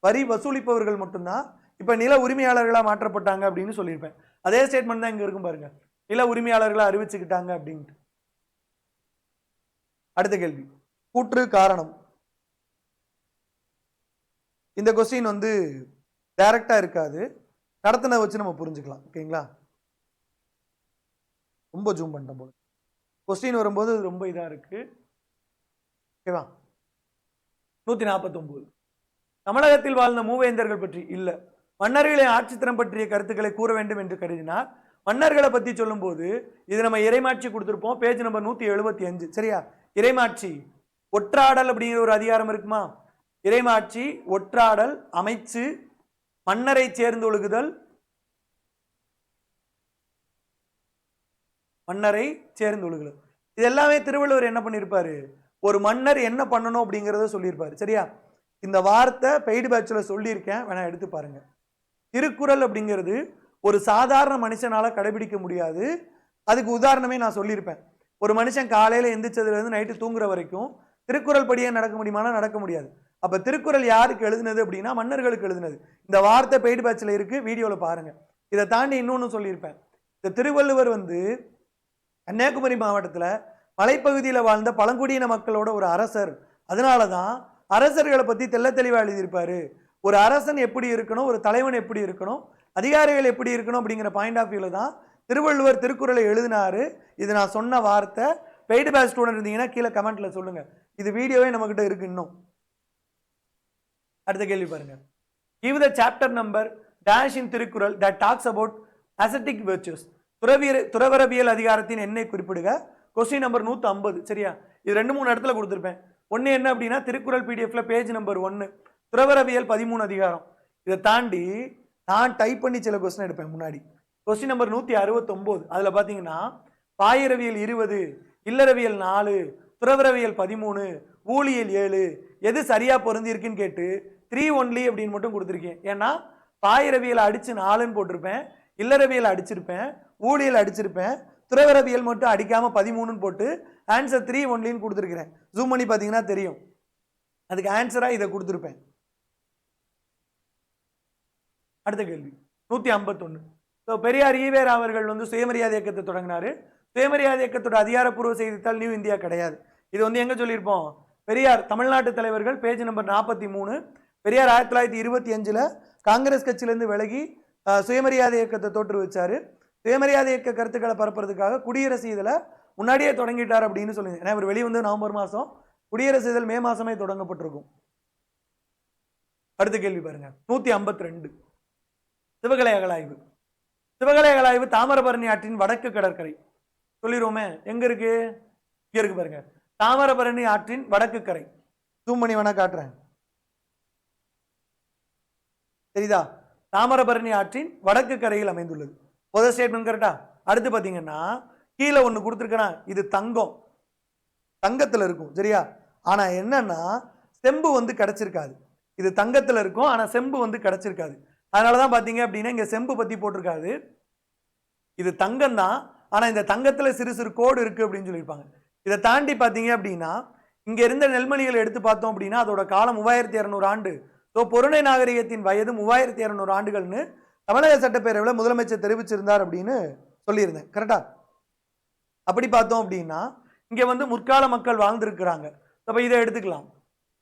வரி வசூலிப்பவர்கள் மட்டும்தான், இப்ப நில உரிமையாளர்களா மாற்றப்பட்டாங்க அப்படின்னு சொல்லியிருப்பேன். அதே ஸ்டேட்மெண்ட் தான் இங்க இருக்கும் பாருங்க, நில உரிமையாளர்களா அறிவிச்சுக்கிட்டாங்க அப்படின்ட்டு. அடுத்த கேள்வி, கூற்று காரணம். இந்த கொஸ்டின் வந்து டைரக்டா இருக்காது, நடத்தின வச்சு நம்ம புரிஞ்சுக்கலாம். ஓகேங்களா, ரொம்ப ஜூம் பண்ணிட்டோம் போல, கொஸ்டின் வரும்போது ரொம்ப இதா இருக்கு. ஓகேவா, 149, தமிழகத்தில் வாழ்ந்த மூவேந்தர்கள் பற்றி இல்ல, மன்னர்களின் ஆட்சித்திறம் பற்றிய கருத்துக்களை கூற வேண்டும் என்று கருதினார். மன்னர்களை பத்தி சொல்லும் போது இது நம்ம இறைமாட்சி கொடுத்திருப்போம், பேஜ் நம்பர் 175. சரியா, இறைமாட்சி ஒற்றாடல் அப்படிங்கிற ஒரு அதிகாரம் இருக்குமா? இறைமாட்சி, ஒற்றாடல், அமைச்சு, மன்னரை சேர்ந்து ஒழுகுதல், மன்னரை சேர்ந்து ஒழுகுதல், இது எல்லாமே திருவள்ளுவர் என்ன பண்ணியிருப்பாரு, ஒரு மன்னர் என்ன பண்ணணும் அப்படிங்கிறத சொல்லியிருப்பாரு. சரியா, இந்த வார்த்தை பெய்டு பேட்ச்ல சொல்லியிருக்கேன், வேணா எடுத்து பாருங்க. திருக்குறள் அப்படிங்கிறது ஒரு சாதாரண மனுஷனால கடைபிடிக்க முடியாது. அதுக்கு உதாரணமே நான் சொல்லியிருப்பேன். ஒரு மனுஷன் காலையில எந்திரிச்சதுல இருந்து நைட்டு தூங்குற வரைக்கும் திருக்குறள் படியே நடக்க முடியுமானா நடக்க முடியாது. அப்ப திருக்குறள் யாருக்கு எழுதுனது அப்படின்னா மன்னர்களுக்கு எழுதுனது. இந்த வார்த்தை பெய்டு பேட்ச்ல இருக்கு, வீடியோல பாருங்க. இதை தாண்டி இன்னொன்னு சொல்லியிருப்பேன். இந்த திருவள்ளுவர் வந்து கன்னியாகுமரி மாவட்டத்துல மலைப்பகுதியில வாழ்ந்த பழங்குடியின மக்களோட ஒரு அரசர். அதனாலதான் அரசர்களை பத்தி தெள்ள தெளிவா எழுதியிருப்பாரு. ஒரு அரசன் எப்படி இருக்கணும், ஒரு தலைவன் எப்படி இருக்கணும், அதிகாரிகள் எப்படி இருக்கணும் அப்படிங்கிற பாயிண்ட் ஆஃப் வியூல தான் திருவள்ளுவர் திருக்குறளை எழுதினாரு. இது நான் சொன்ன வார்த்தை. பெய்டு பேட்ச் ஸ்டூடெண்ட் இருந்தீங்கன்னா கீழே கமெண்ட்ல சொல்லுங்க. இது வீடியோவே நம்ம கிட்ட இருக்கு இன்னும். அடுத்த கேள்வி பாருங்க. Give the chapter number dash in Thirukkural that talks about ascetic virtues. துறவரவியல் அதிகாரத்தின் எண்ணை குறிப்பிடுக. Question number 150. சரியா? இது 2-3 இடத்துல கொடுத்துருப்பேன். ஒன்று என்ன அப்படின்னா திருக்குறள் பிடிஎஃப்ல பேஜ் நம்பர் 1 துறவரவியல் 13 அதிகாரம். இதை தாண்டி நான் டைப் பண்ணி சில கொஸ்டின் எடுப்பேன் முன்னாடி. Question number 169. அதுல பாத்தீங்கன்னா பாயிரவியல் 20, இல்லறவியல் 4, துறவரவியல் 13, ஊழியல் 7 எது சரியா பொருந்தி இருக்குன்னு கேட்டு 3 only அப்படின்னு மட்டும் கொடுத்துருக்கேன். ஏன்னா பாயிரவியல் அடிச்சு 4ன்னு போட்டிருப்பேன், இல்லறவியல் அடிச்சிருப்பேன், ஊழியல் அடிச்சிருப்பேன், துறவரவியல் மட்டும் அடிக்காம 13ன்னு போட்டு ஆன்சர் 3 onlyன்னு கொடுத்துருக்கிறேன். ஜூம் பண்ணி பார்த்தீங்கன்னா தெரியும். அதுக்கு ஆன்சரா இதை கொடுத்துருப்பேன். அடுத்த கேள்வி 151. பெரியார் ஈவேரா அவர்கள் வந்து சுயமரியாதை இயக்கத்தை தொடங்கினாரு. சுயமரியாதை இயக்கத்தோட அதிகாரப்பூர்வ செய்தித்தாள் நியூ இந்தியா கிடையாது. இது வந்து எங்க சொல்லியிருப்போம்? பெரியார் தமிழ்நாட்டு தலைவர்கள் பேஜ் நம்பர் 43. பெரியார் 1925 காங்கிரஸ் கட்சியிலிருந்து விலகி சுயமரியாதை இயக்கத்தை தோற்று வச்சாரு. சுயமரியாதை இயக்க கருத்துக்களை பரப்புறதுக்காக குடியரசு இதழ முன்னாடியே தொடங்கிட்டார் அப்படின்னு சொல்லுங்க. ஏன்னா இவர் வெளியே வந்து நவம்பர் மாதம், குடியரசு இதழ் மே மாசமே தொடங்கப்பட்டிருக்கும். அடுத்த கேள்வி பாருங்க 152. சிவகலை அகழாய்வு. சிவகலை அகழாய்வு தாமிரபரணி ஆற்றின் வடக்கு கடற்கரை. சொல்லிடுவோமே எங்க இருக்கு? இங்க இருக்கு பாருங்க. தாமிரபரணி ஆற்றின் வடக்கு கரை. ஜூம் பண்ணி வேணா காட்டுறேன். சரிதா? தாமிரபரணி ஆற்றின் வடக்கு கரையில் அமைந்துள்ளது. முதல் ஸ்டேட்மெண்ட் கரெக்டா? அடுத்து பாத்தீங்கன்னா கீழே ஒண்ணு கொடுத்துருக்கேன். இது தங்கம், தங்கத்துல இருக்கும். சரியா? ஆனா என்னன்னா செம்பு வந்து கிடைச்சிருக்காது. இது தங்கத்துல இருக்கும், ஆனா செம்பு வந்து கிடைச்சிருக்காது. அதனாலதான் பாத்தீங்க அப்படின்னா இங்க செம்பு பத்தி போட்டிருக்காது. இது தங்கம் தான், ஆனா இந்த தங்கத்துல சிறு சிறு கோடு இருக்கு அப்படின்னு சொல்லியிருப்பாங்க. இதை தாண்டி பாத்தீங்க அப்படின்னா இங்க இருந்த நெல்மணிகளை எடுத்து பார்த்தோம் அப்படின்னா அதோட காலம் 3200 ஆண்டு. பொருணை நாகரிகத்தின் வயது 3200 ஆண்டுகள்னு தமிழக சட்டப்பேரவையில் முதலமைச்சர் தெரிவிச்சிருந்தார் அப்படின்னு சொல்லியிருந்தேன். கரெக்டா? அப்படி பார்த்தோம் அப்படின்னா இங்க வந்து முற்கால மக்கள் வாழ்ந்திருக்கிறாங்க. அப்ப இதை எடுத்துக்கலாம்.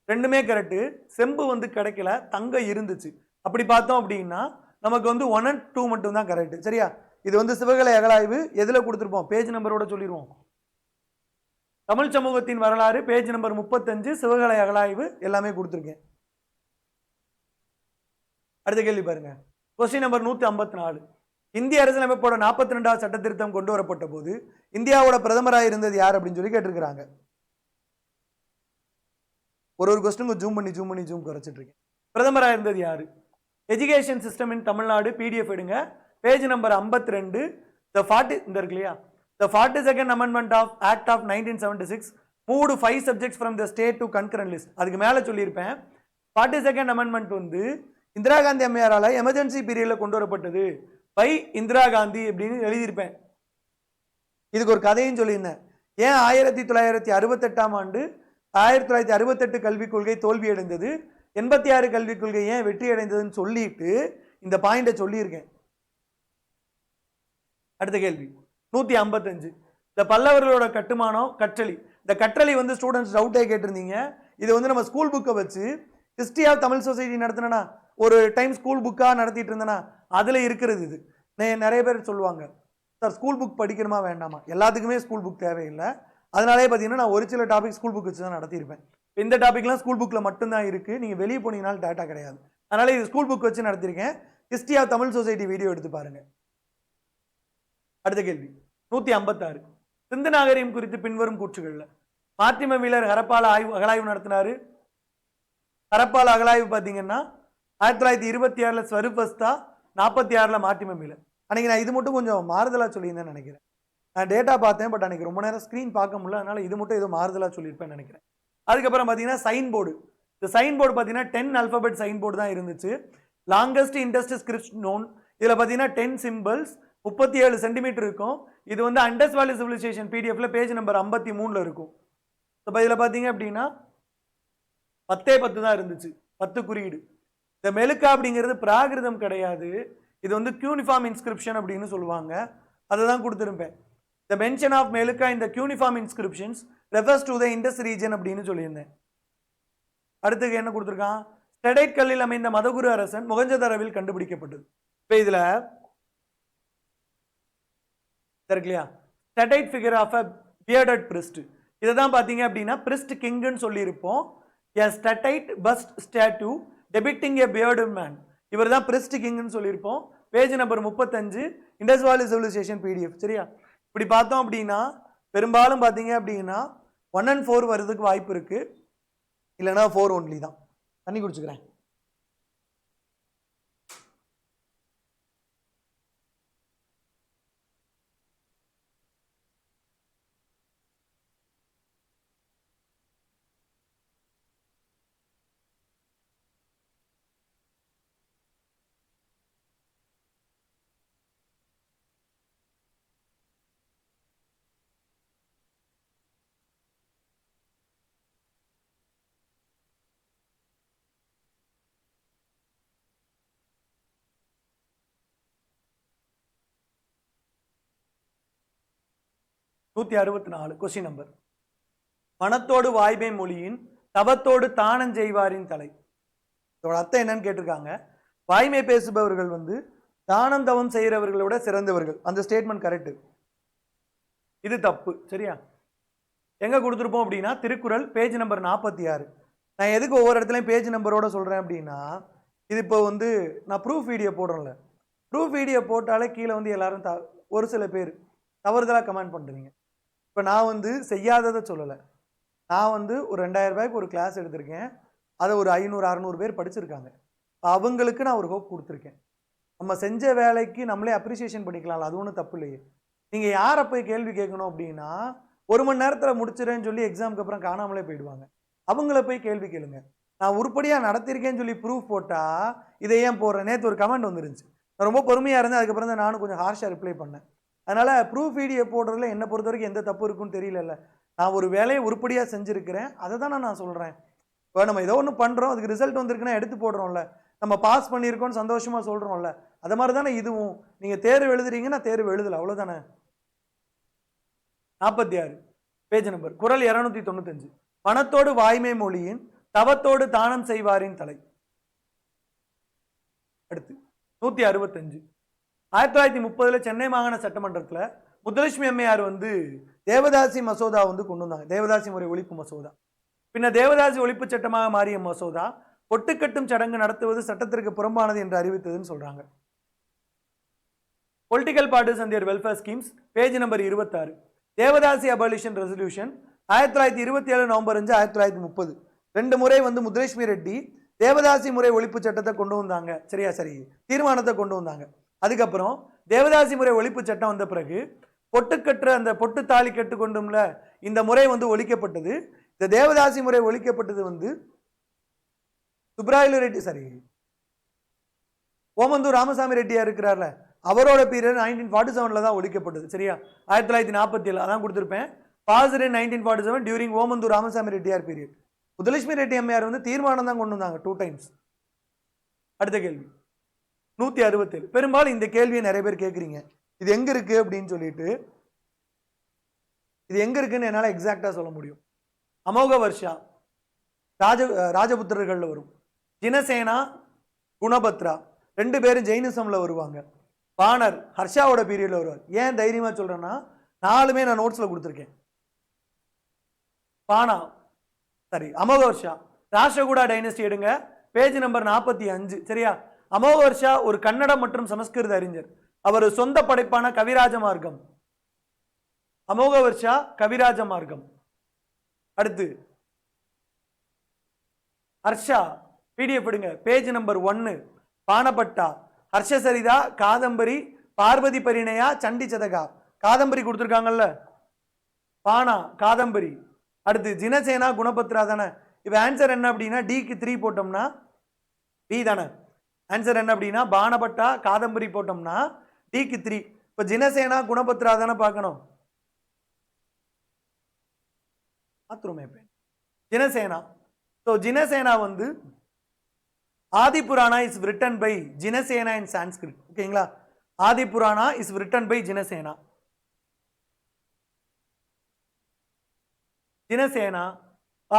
ரெண்டுமே கரெக்ட். செம்பு வந்து கிடைக்கல, தங்கம் இருந்துச்சு. அப்படி பார்த்தோம் அப்படின்னா நமக்கு வந்து 1 and 2 மட்டும் தான் கரெக்ட். சரியா? இது வந்து சிவகலை அகழாய்வு எதுல கொடுத்துருப்போம்? பேஜ் நம்பரோட சொல்லிடுவோம். தமிழ் சமூகத்தின் வரலாறு பேஜ் நம்பர் 35, சிவகலை அகழாய்வு எல்லாமே கொடுத்துருக்கேன். அடுத்த கேள்வி பாருங்க. Question number 154. இந்திய அரசியலமைப்போட 42வது சட்ட திருத்தம் கொண்டு வரப்பட்ட போது இந்தியாவோட பிரதமராக இருந்தது யார் அப்படின்னு சொல்லி கேட்டிருக்கிறாங்க. ஒரு கொஸ்டின் ஜூம் குறைச்சிட்டு இருக்கேன். பிரதமராக இருந்தது யாரு? Education system in Tamil Nadu PDF எடுங்க. Page number 52. இந்த இருக்கு இல்லையா? The 42nd Amendment of Act of 1976 moved 5 subjects from the state to concurrent list. அதுக்கு மேல சொல்லியிருப்பேன். 42nd Amendment வந்து இந்திரா காந்தி அம்மையாரால எமர்ஜென்சி பீரியட்ல கொண்டு வரப்பட்டது பை இந்திரா காந்தி அப்படின்னு எழுதியிருப்பேன். இதுக்கு ஒரு கதையும் சொல்லியிருந்தேன். ஏன் 1968ஆம் ஆண்டு 1968 கல்விக் கொள்கை தோல்வி அடைந்தது, 86 கல்விக் கொள்கை ஏன் வெற்றி அடைந்ததுன்னு சொல்லிட்டு இந்த பாயிண்ட சொல்லியிருக்கேன். அடுத்த கேள்வி 155. இந்த பல்லவர்களோட கட்டுமானம் கற்றளி. இந்த கற்றளி வந்து ஸ்டூடெண்ட்ஸ் டவுட்டே கேட்டிருந்தீங்க. இது வந்து நம்ம ஸ்கூல் புக்கை வச்சு ஹிஸ்டரி ஆஃப் தமிழ் சொசைட்டி நடத்தினா ஒரு டைம் ஸ்கூல் புக்கா நடத்திட்டு இருந்தேன்னா அதுல இருக்கிறது. இது நிறைய பேர் சொல்லுவாங்க, சார் ஸ்கூல் புக் படிக்கணுமா வேண்டாமா? எல்லாத்துக்குமே ஸ்கூல் புக் தேவையில்லை. அதனாலே பார்த்தீங்கன்னா நான் ஒரு சில டாபிக் ஸ்கூல் புக் வச்சு தான் நடத்தியிருப்பேன். இந்த டாபிக்லாம் ஸ்கூல் புக்கில் மட்டும்தான் இருக்குது. நீங்கள் வெளியே போனீங்கனாலும் டேட்டா கிடையாது. அதனால இது ஸ்கூல் புக் வச்சு நடத்திருக்கேன். History of Tamil society video எடுத்து பாருங்க. அடுத்த கேள்வி 156. சிந்து நாகரிகம் குறித்து பின்வரும் கூற்றுகள்ல மார்ட்டிம வீலர் ஹரப்பால அகழாய்வு நடத்தினாரு. ஹரப்பால அகழாய்வு பார்த்தீங்கன்னா 1926 ஸ்வரூப் வஸ்தா, 46 மார்ட்டிம வீலர். அன்னைக்கு நான் இது மட்டும் கொஞ்சம் மாறுதலா சொல்லியிருந்தேன் நினைக்கிறேன். நான் டேட்டா பார்த்தேன், பட் அன்னைக்கு ரொம்ப நேரம் ஸ்க்ரீன் பார்க்க முடியல, அதனால இது மட்டும் ஏதோ மாறுதலா சொல்லியிருப்பேன் நினைக்கிறேன். அதுக்கப்புறம் பார்த்தீங்கன்னா சைன் போர்டு. இந்த சைன் போர்டு பார்த்தீங்கன்னா 10 ஆல்பபெட் சைன் போர்டு தான் இருந்துச்சு. Longest Indus script known. இதில் பார்த்தீங்கன்னா 10 சிம்பிள்ஸ் 37 சென்டிமீட்டர் இருக்கும். இது வந்து அண்டஸ் வேலி சிவிலைசேஷன் பிடிஎஃப்ல பேஜ் நம்பர் 53ல இருக்கும். இப்போ இதில் பார்த்தீங்க அப்படின்னா 10 தான் இருந்துச்சு, 10 குறியீடு. இந்த மெலுக்கா அப்படிங்கிறது பிராகிருதம் கிடையாது, இது வந்து கியூனிஃபார்ம் இன்ஸ்கிரிப்ஷன் அப்படின்னு சொல்லுவாங்க. அதை தான் கொடுத்துருப்பேன். The mention of Meluka in the cuneiform inscriptions refers to the Indus region அப்படின்னு சொல்லியிருந்தேன். அடுத்து என்ன கொடுத்துருக்கான், ஸ்டெடைட் கல்லில் அமைந்த மதகுரு அரசன் மொகஞ்சதாரோவில் கண்டுபிடிக்கப்பட்டது. இப்போ இதில் இல்லையா, ஸ்டெடைட் ஃபிகர் ஆஃப் அ பியர்டட் பிரிஸ்ட், இதை தான் பார்த்தீங்க அப்படின்னா பிரிஸ்ட் கிங்னு சொல்லியிருப்போம். எ ஸ்டெடைட் பஸ்ட் ஸ்டாச்சு டெபிக்டிங் எ பியர்டு மேன், இவர் தான் பிரிஸ்ட் கிங்னு சொல்லியிருப்போம். பேஜ் நம்பர் 35 இண்டஸ் வேலி சிவிலைசேஷன் பிடிஎஃப். சரியா, இப்படி பார்த்தோம் அப்படின்னா பெரும்பாலும் பார்த்தீங்க அப்படின்னா 1 and 4 வர்றதுக்கு வாய்ப்பு இருக்கு, இல்லைனா 4 ஒன்லி தான். தண்ணி குடிச்சுக்கிறேன். நூத்தி 64 கொஸ்டின் நம்பர். மனத்தோடு வாய்மை மொழியின் தவத்தோடு தானம் செய்வாரின் தலை. இதோட அர்த்தம் என்னன்னு கேட்டிருக்காங்க. வாய்மை பேசுபவர்கள் வந்து தானம் தவம் செய்கிறவர்களோட சிறந்தவர்கள், அந்த ஸ்டேட்மெண்ட் கரெக்ட், இது தப்பு. சரியா, எங்க கொடுத்துருப்போம் அப்படின்னா திருக்குறள் பேஜ் நம்பர் 46. நான் எதுக்கு ஒவ்வொரு இடத்துலையும் பேஜ் நம்பரோட சொல்றேன் அப்படின்னா, இது இப்போ வந்து நான் ப்ரூஃப் வீடியோ போடுறேன்ல, ப்ரூஃப் வீடியோ போட்டாலே கீழே வந்து எல்லாரும் ஒரு சில பேர் தவறுதலாக கமெண்ட் பண்ணுறீங்க. இப்போ நான் வந்து செய்யாததை சொல்லலை, நான் வந்து ஒரு 2000 ரூபாய்க்கு ஒரு கிளாஸ் எடுத்திருக்கேன், அதை ஒரு 500-600 பேர் படிச்சிருக்காங்க. அவங்களுக்கு நான் ஒரு ஹோப் கொடுத்துருக்கேன். நம்ம செஞ்ச வேலைக்கு நம்மளே அப்ரிசியேஷன் பண்ணிக்கலாம்ல, அது ஒன்றும் தப்பு இல்லையே. நீங்கள் யாரை போய் கேள்வி கேட்கணும் அப்படின்னா, 1 மணி நேரத்தில் முடிச்சிடறேன்னு சொல்லி எக்ஸாமுக்கு அப்புறம் காணாமலே போயிடுவாங்க. அவங்கள போய் கேள்வி கேளுங்க. நான் உருப்படியாக நடத்திருக்கேன்னு சொல்லி ப்ரூஃப் போட்டால் இதை ஏன் போடுறேன். நேற்று ஒரு கமெண்ட் வந்துருந்துச்சு, நான் ரொம்ப பொறுமையாக இருந்தேன், அதுக்கப்புறம் தான் நானும் கொஞ்சம் ஹார்ஷாக ரிப்ளை பண்ணேன். அதனால் ப்ரூஃப் வீடியோ போடுறதுல என்னை பொறுத்த வரைக்கும் எந்த தப்பு இருக்குன்னு தெரியல. நான் ஒரு வேலையை உருப்படியாக செஞ்சுருக்கிறேன், அதை தான் நான் சொல்கிறேன். இப்போ நம்ம ஏதோ ஒன்று பண்ணுறோம், அதுக்கு ரிசல்ட் வந்துருக்குன்னா எடுத்து போடுறோம்ல, நம்ம பாஸ் பண்ணியிருக்கோன்னு சந்தோஷமாக சொல்கிறோம்ல, அது மாதிரி தானே இதுவும். நீங்கள் தேர்வு எழுதுறீங்கன்னா தேர்வு எழுதலை, அவ்வளோதானே. 46 பேஜ் நம்பர் குறள் 295. மனத்தோடு வாய்மை மொழியின் தவத்தோடு தானம் செய்வாரின் தலை. அடுத்து 165. 1930 சென்னை மாகாண சட்டமன்றத்தில் முத்துலட்சுமி அம்மையார் வந்து தேவதாசி மசோதா வந்து கொண்டு வந்தாங்க, தேவதாசி முறை ஒழிப்பு மசோதா. பின்னர் தேவதாசி ஒழிப்பு சட்டமாக மாறிய மசோதா பொட்டுக்கட்டும் சடங்கு நடத்துவது சட்டத்திற்கு புறம்பானது என்று அறிவித்ததுன்னு சொல்றாங்க. Political parties and their welfare schemes page number 26. Devadasi abolition resolution 1927 November 5 1930. 2 முறை வந்து முத்துலட்சுமி ரெட்டி தேவதாசி முறை ஒழிப்பு சட்டத்தை கொண்டு வந்தாங்க. சரியா, சரி, தீர்மானத்தை கொண்டு வந்தாங்க. அதுக்கப்புறம் தேவதாசி முறை ஒழிப்பு சட்டம் வந்த பிறகு பொட்டுக்கட்டுற அந்த பொட்டு தாலி கட்டு கொண்டும்ல, இந்த முறை வந்து ஒழிக்கப்பட்டது. இந்த தேவதாசி முறை ஒழிக்கப்பட்டது வந்து சுப்ராயலு ரெட்டி, சரி, ஓமந்தூர் ராமசாமி ரெட்டியா இருக்கிறார்ல, அவரோட பீரியட் 1947 தான் ஒழிக்கப்பட்டது. சரியா, 1947 அதான் கொடுத்துருப்பேன். பாஸ்ட் இன் 1947 டியூரிங் ஓமந்தூர் ராமசாமி ரெட்டியார் பீரியட். முத்துலட்சுமி ரெட்டி அம்மையார் வந்து தீர்மானம் தான் கொண்டு வந்தாங்க 2 டைம்ஸ். அடுத்த கேள்வி 167. பெரும்பாலும் இந்த கேள்வியை நிறைய பேர் கேட்குறீங்க, இது எங்க இருக்கு அப்படின்னு சொல்லிட்டு. இது எங்க இருக்குன்னு என்னால் எக்ஸாக்டா சொல்ல முடியும். அமோக வர்ஷா ராஜபுத்திரர்கள்ல வரும். ஜினசேனா குணபத்ரா 2 பேரும் ஜெயினிசம்ல வருவாங்க. பானர் ஹர்ஷாவோட பீரியட்ல வருவார். ஏன் தைரியமா சொல்றேன்னா 4மே நான் நோட்ஸ்ல கொடுத்துருக்கேன். பானா, சரி, அமோக வர்ஷா ராஷ்டிரகூடா டைனஸ்டி எடுங்க, பேஜ் நம்பர் 45. சரியா, அமோக வர்ஷா ஒரு கன்னடம் மற்றும் சமஸ்கிருத அறிஞர். அவர் சொந்த படைப்பான கவிராஜ மார்க்கம், அமோக வர்ஷா கவிராஜ மார்க்கம். அடுத்து ஹர்ஷா பிடிஎஃப் எடுங்க, பேஜ் நம்பர் 1. பானப்பட்டா ஹர்ஷசரிதா காதம்பரி பார்வதி பரிணயா சண்டி சதகா, காதம்பரி கொடுத்துருக்காங்கல்ல, பானா காதம்பரி. அடுத்து ஜினசேனா குணபத்ரா தானே. இப்போ ஆன்சர் என்ன அப்படின்னா டிக்கு 3 போட்டோம்னா டி தானே. ஆன்சர் என்ன அப்படின்னா பானப்பட்டா காதம்பரி போட்டோம்னா டிக்கு 3. இப்ப ஜினசேனா குணபத்ரா தானே பார்க்கணும். ஜினசேனா. ஸோ ஜினசேனா வந்து ஆதி புராணா இஸ் ரிட்டன் பை ஜினசேனா இன் சான்ஸ்கிரிட். ஓகேங்களா, ஆதி புராணா இஸ் ரிட்டன் பை ஜினசேனா. ஜினசேனா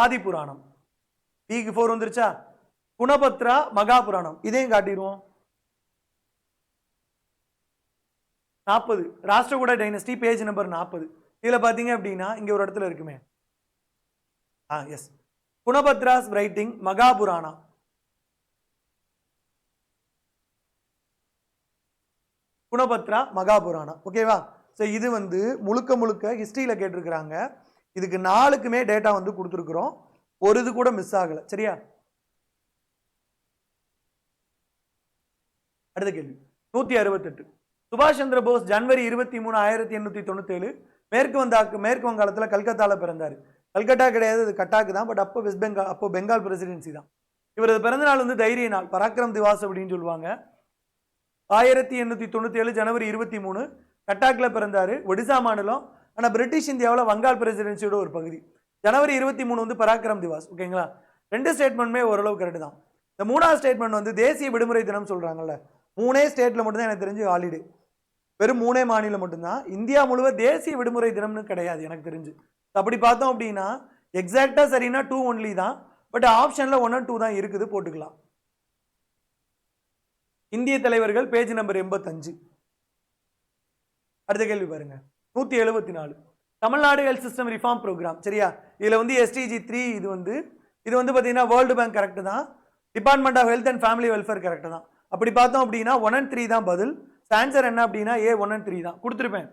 ஆதி புராணம். பிக்கு 4 வந்துருச்சா. குணபத்ரா மகாபுராணம், இதையும் காட்டிடுவோம். 40 ராஷ்டிரகூட டைனஸ்டி பேஜ் நம்பர் 40. இதுல பாத்தீங்க அப்படின்னா இங்க ஒரு இடத்துல இருக்குமே, எஸ், குணபத்ராஸ் ரைட்டிங் மகாபுராணா. குணபத்ரா மகாபுராணா. ஓகேவா. ஸோ இது வந்து முழுக்க முழுக்க ஹிஸ்டரியில கேட்டிருக்கிறாங்க. இதுக்கு 4க்குமே டேட்டா வந்து கொடுத்துருக்குறோம், ஒரு இது கூட மிஸ் ஆகல. சரியா. அடுத்த கேள்வி 168. சுபாஷ் சந்திர போஸ் ஜனவரி 23, 1897 மேற்கு வங்காளத்தில் கல்கத்தால பிறந்தார். கல்கட்டா கிடையாது, அது கட்டாக்கு தான். பட் அப்போ வெஸ்ட் பெங்கால், அப்போ பெங்கால் பிரசிடென்சி தான். இவரது பிறந்த நாள் வந்து தைரிய நாள், பராக்கிரம் திவாஸ் அப்படின்னு சொல்லுவாங்க. 1897 ஜனவரி 23 கட்டாக்ல பிறந்தாரு. ஒடிசா மாநிலம், ஆனால் பிரிட்டிஷ் இந்தியாவில் வங்காள் பிரசிடென்சியோட ஒரு பகுதி. ஜனவரி 23 வந்து பராக்கிரம் திவாஸ். ஓகேங்களா. 2 ஸ்டேட்மெண்ட்டுமே ஓரளவு கரெக்ட் தான். இந்த 3வது ஸ்டேட்மெண்ட் வந்து தேசிய விடுமுறை தினம் சொல்றாங்கல்ல, 3 ஸ்டேட்ல மட்டும்தான் எனக்கு தெரிஞ்சு ஹாலிடே, வெறும் 3 மாநிலம் மட்டும்தான். இந்தியா முழுவதும் தேசிய விடுமுறை தினம்னு கிடையாது எனக்கு தெரிஞ்சு. அப்படி பார்த்தோம் அப்படின்னா எக்ஸாக்டா சரினா 2 ஒன்லி தான். பட் ஆப்ஷன்ல 1 and 2 தான் இருக்குது, போட்டுக்கலாம். இந்திய தலைவர்கள் பேஜ் நம்பர் 85. அடுத்த கேள்வி பாருங்க 174. Tamil Nadu health system reform program. சரியா. இதுல வந்து SDG 3 இது வந்து பாத்தீங்கன்னா வேர்ல்டு பேங்க் கரெக்ட் தான், department of health and family welfare correct தான். அப்படி பார்த்தோம் அப்படின்னா 1 and 3 தான் பதில். ஆன்சர் என்ன அப்படின்னா A 1 and 3 தான் கொடுத்துருப்பேன்.